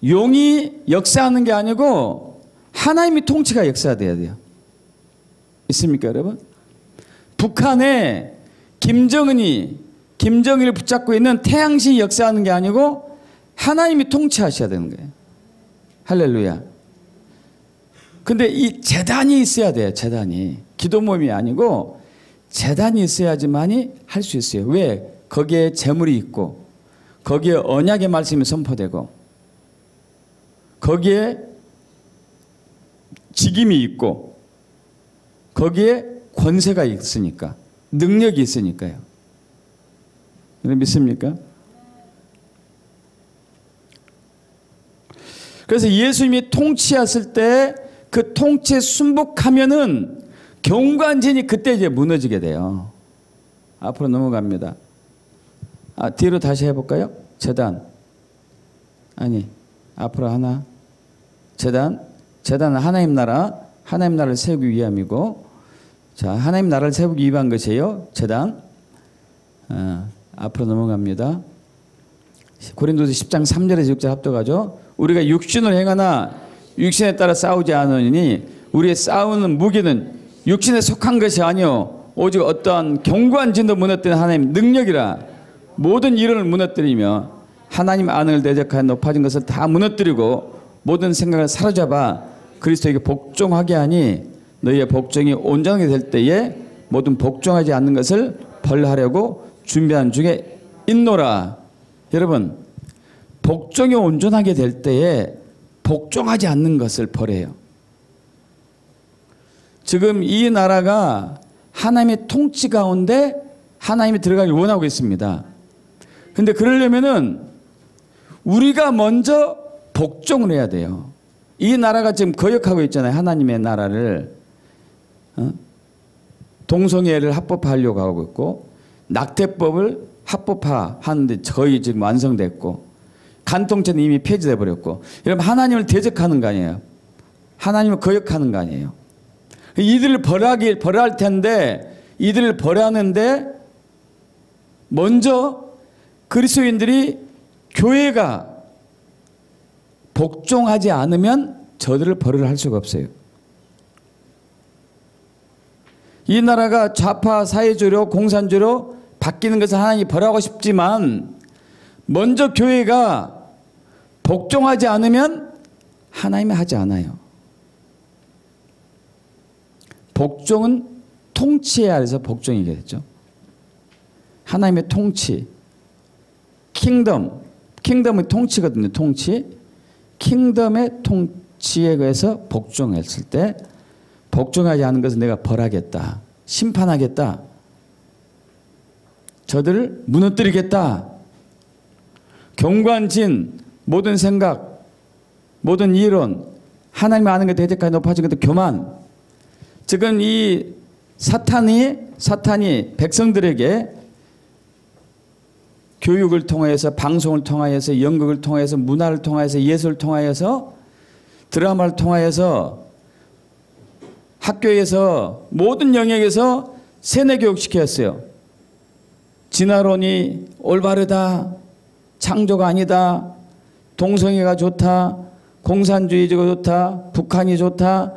용이 역사하는 게 아니고 하나님의 통치가 역사돼야 돼요. 있습니까, 여러분? 북한에 김정일을 붙잡고 있는 태양신이 역사하는 게 아니고 하나님이 통치하셔야 되는 거예요. 할렐루야. 근데 이 제단이 있어야 돼요. 제단이. 기도 모임이 아니고 제단이 있어야지만이 할 수 있어요. 왜? 거기에 재물이 있고 거기에 언약의 말씀이 선포되고 거기에 직임이 있고 거기에 권세가 있으니까, 능력이 있으니까요. 믿습니까? 그래서 예수님이 통치했을 때 그 통치에 순복하면은 경관진이 그때 이제 무너지게 돼요. 앞으로 넘어갑니다. 뒤로 다시 해볼까요? 제단. 아니, 앞으로 하나. 제단은 하나님 나라를 세우기 위함이고, 자, 하나님 나라를 세우기 위한 것이에요. 제단. 앞으로 넘어갑니다. 고린도서 10장 3절에서 6절 합독하죠. 우리가 육신을 행하나 육신에 따라 싸우지 않으니 우리의 싸우는 무기는 육신에 속한 것이 아니요 오직 어떠한 견고한 진도 무너뜨리는 하나님 능력이라. 모든 이론을 무너뜨리며 하나님 안을 대적하여 높아진 것을 다 무너뜨리고 모든 생각을 사로잡아 그리스도에게 복종하게 하니 너희의 복종이 온전하게 될 때에 모든 복종하지 않는 것을 벌하려고 준비한 중에 있노라. 여러분, 복종이 온전하게 될 때에 복종하지 않는 것을 벌해요. 지금 이 나라가 하나님의 통치 가운데 하나님이 들어가길 원하고 있습니다. 그런데 그러려면은 우리가 먼저 복종을 해야 돼요. 이 나라가 지금 거역하고 있잖아요. 하나님의 나라를. 동성애를 합법화하려고 하고 있고 낙태법을 합법화하는데 거의 지금 완성됐고 간통죄는 이미 폐지돼 버렸고, 여러분 하나님을 대적하는 거 아니에요. 하나님을 거역하는 거 아니에요. 이들을 벌할 텐데 이들을 벌하는데 먼저 그리스도인들이 교회가 복종하지 않으면 저들을 벌을 할 수가 없어요. 이 나라가 좌파 사회주의로 공산주의로 바뀌는 것을 하나님이 벌하고 싶지만 먼저 교회가 복종하지 않으면 하나님이 하지 않아요. 복종은 통치에 아래서 복종이게 되죠. 하나님의 통치, 킹덤은 통치거든요. 통치. 킹덤의 통치에 의해서 복종했을 때 복종하지 않은 것은 내가 벌하겠다. 심판하겠다. 저들을 무너뜨리겠다. 경관진, 모든 생각, 모든 이론, 하나님 아는 것 대적하여 높아진 것도 교만. 지금 이 사탄이 백성들에게 교육을 통하여서, 방송을 통하여서, 연극을 통하여서, 문화를 통하여서, 예술을 통하여서, 드라마를 통하여서, 학교에서 모든 영역에서 세뇌 교육시켰어요. 진화론이 올바르다, 창조가 아니다, 동성애가 좋다, 공산주의가 좋다, 북한이 좋다,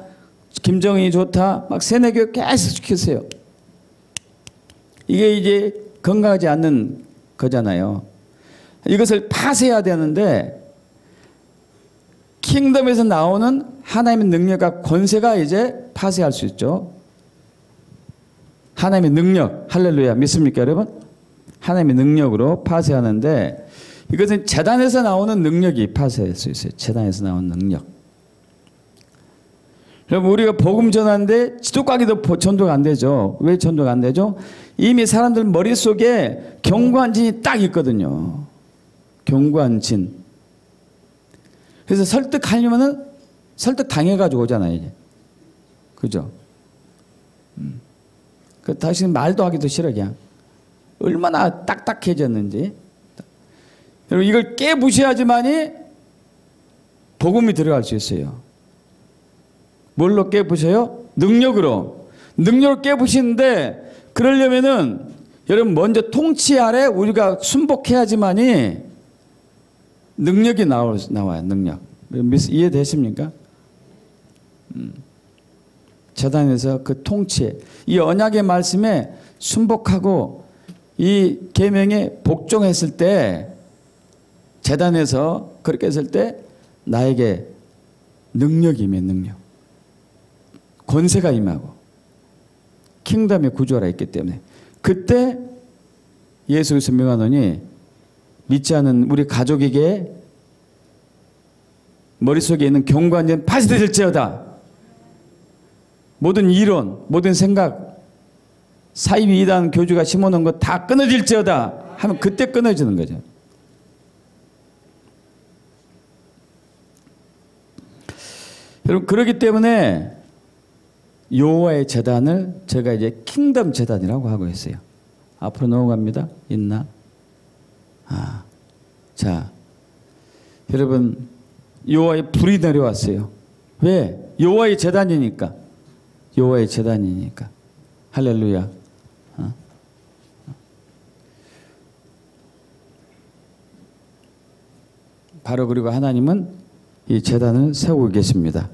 김정은이 좋다, 막 세뇌 교육 계속 시켰어요. 이게 이제 건강하지 않는 거잖아요. 이것을 파쇄해야 되는데 킹덤에서 나오는 하나님의 능력과 권세가 이제 파쇄할 수 있죠. 하나님의 능력, 할렐루야, 믿습니까 여러분? 하나님의 능력으로 파쇄하는데 이것은 제단에서 나오는 능력이 파쇄될 수 있어요. 제단에서 나오는 능력. 여러분 우리가 복음 전하는데 지독하게도 전도가 안 되죠. 왜 전도가 안 되죠? 이미 사람들 머릿속에 경관진이 딱 있거든요. 경관진. 그래서 설득하려면은 설득 당해가지고 오잖아요. 이제. 그죠? 그 다시는 말도 하기도 싫어 그냥. 얼마나 딱딱해졌는지. 여러분 이걸 깨부셔야지만이 복음이 들어갈 수 있어요. 뭘로 깨부셔요? 능력으로. 능력을 깨부시는데 그러려면은 여러분 먼저 통치 아래 우리가 순복해야지만이 능력이 나와요. 능력. 이해되십니까? 제단에서 그 통치, 이 언약의 말씀에 순복하고 이 계명에 복종했을 때 제단에서 그렇게 했을 때 나에게 능력이 임해. 능력. 권세가 임하고 킹덤의 구조가 있기 때문에 그때 예수 그리스도 명하노니 믿지 않은 우리 가족에게 머릿속에 있는 경관전 파쇄될지어다. 모든 이론, 모든 생각, 사이비 이단 교주가 심어놓은 것 다 끊어질지어다 하면 그때 끊어지는 거죠. 여러분 그렇기 때문에 여호와의 제단을 제가 이제 킹덤 제단이라고 하고 있어요. 앞으로 넘어갑니다. 있나? 자, 여러분 여호와의 불이 내려왔어요. 왜? 여호와의 제단이니까. 여호와의 제단이니까. 할렐루야. 바로 그리고 하나님은 이 제단을 세우고 계십니다.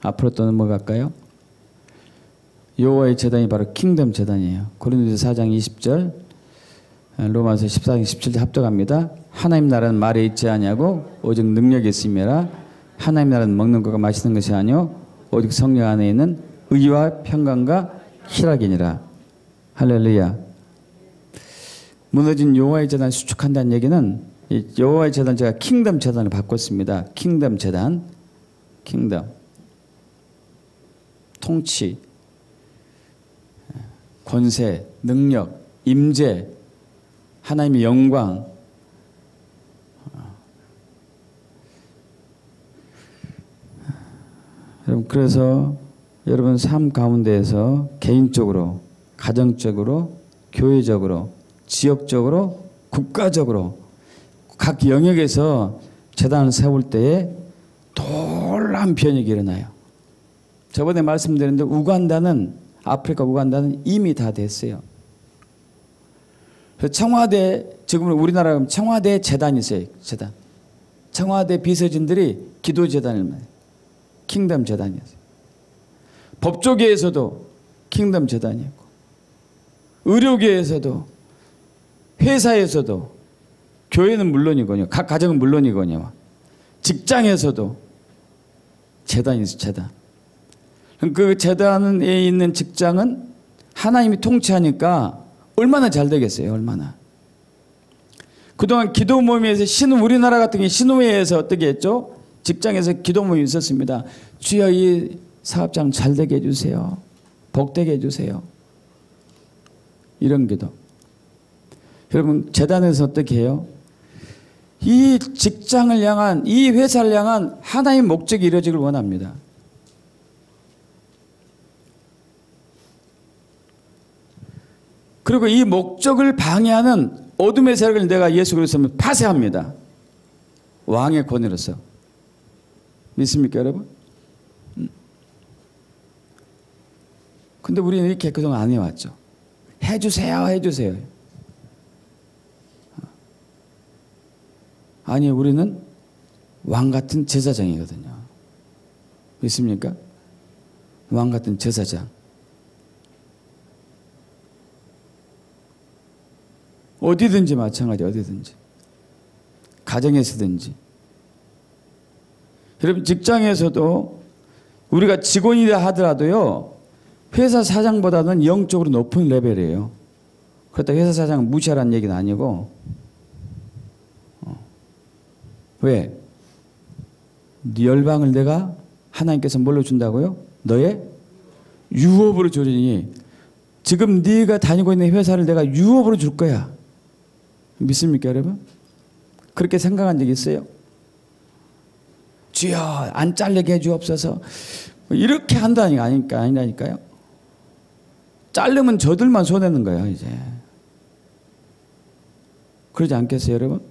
앞으로 또 넘어갈까요? 여호와의 제단이 바로 킹덤 제단이에요. 고린도서 4장 20절, 로마서 14장 17절 합독합니다. 하나님 나라는 말에 있지 아니하고 오직 능력이 있음이라. 하나님 나라는 먹는 것과 마시는 것이 아니요 오직 성령 안에 있는 의와 평강과 희락이니라. 할렐루야. 무너진 여호와의 제단을 수축한다는 얘기는 이 여호와의 제단 제가 킹덤 제단을 바꿨습니다. 킹덤 제단. 킹덤. 통치, 권세, 능력, 임재, 하나님의 영광. 여러분 그래서 여러분 삶 가운데에서 개인적으로, 가정적으로, 교회적으로, 지역적으로, 국가적으로 각 영역에서 제단을 세울 때에 놀라운 변혁이 일어나요. 저번에 말씀드렸는데 우간다는 아프리카 우간다는 이미 다 됐어요. 청와대 지금 우리나라 가면 청와대 재단이 있어요. 재단. 청와대 비서진들이 기도 재단을 말해요. 킹덤 재단이었어요. 법조계에서도 킹덤 재단이었고 의료계에서도 회사에서도 교회는 물론이거든요. 각 가정은 물론이거든요. 직장에서도 재단이 있어요. 재단. 그 재단에 있는 직장은 하나님이 통치하니까 얼마나 잘 되겠어요. 얼마나. 그동안 기도 모임에서 우리나라 같은 경우 신우회에서 어떻게 했죠? 직장에서 기도 모임이 있었습니다. 주여 이 사업장 잘 되게 해주세요. 복되게 해주세요. 이런 기도. 여러분 재단에서 어떻게 해요? 이 직장을 향한 이 회사를 향한 하나님의 목적이 이루어지길 원합니다. 그리고 이 목적을 방해하는 어둠의 세력을 내가 예수 그리스도로 파쇄합니다. 왕의 권위로서. 믿습니까 여러분? 근데 우리는 이렇게 그동안 안 해왔죠. 해주세요 해주세요. 아니 우리는 왕 같은 제사장이거든요. 믿습니까? 왕 같은 제사장. 어디든지 마찬가지. 어디든지. 가정에서든지. 여러분 직장에서도 우리가 직원이라 하더라도요. 회사 사장보다는 영적으로 높은 레벨이에요. 그렇다고 회사 사장을 무시하라는 얘기는 아니고 왜? 네 열방을 내가 하나님께서 뭘로 준다고요? 너의 유업으로 주리니. 지금 네가 다니고 있는 회사를 내가 유업으로 줄 거야. 믿습니까, 여러분? 그렇게 생각한 적 있어요? 주여 안 잘리게 해주옵소서. 이렇게 한다니까 아니라니까요. 자르면 저들만 손해는 거예요, 이제. 그러지 않겠어요, 여러분?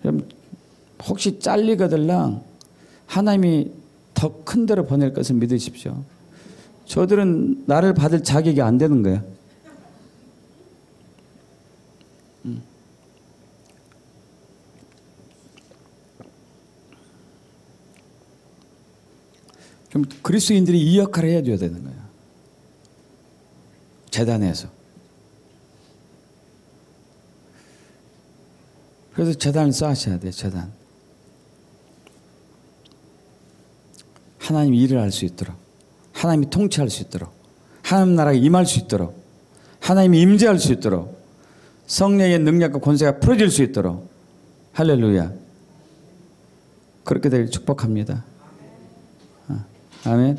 여러분, 혹시 잘리거들랑 하나님이 더 큰 데로 보낼 것을 믿으십시오. 저들은 나를 받을 자격이 안 되는 거예요. 그럼 그리스도인들이 이 역할을 해줘야 되는 거예요. 재단에서. 그래서 재단을 쌓으셔야 돼요. 재단. 하나님이 일을 할 수 있도록, 하나님이 통치할 수 있도록, 하나님 나라가 임할 수 있도록, 하나님이 임재할 수 있도록, 성령의 능력과 권세가 풀어질 수 있도록. 할렐루야. 그렇게 되길 축복합니다. 아멘.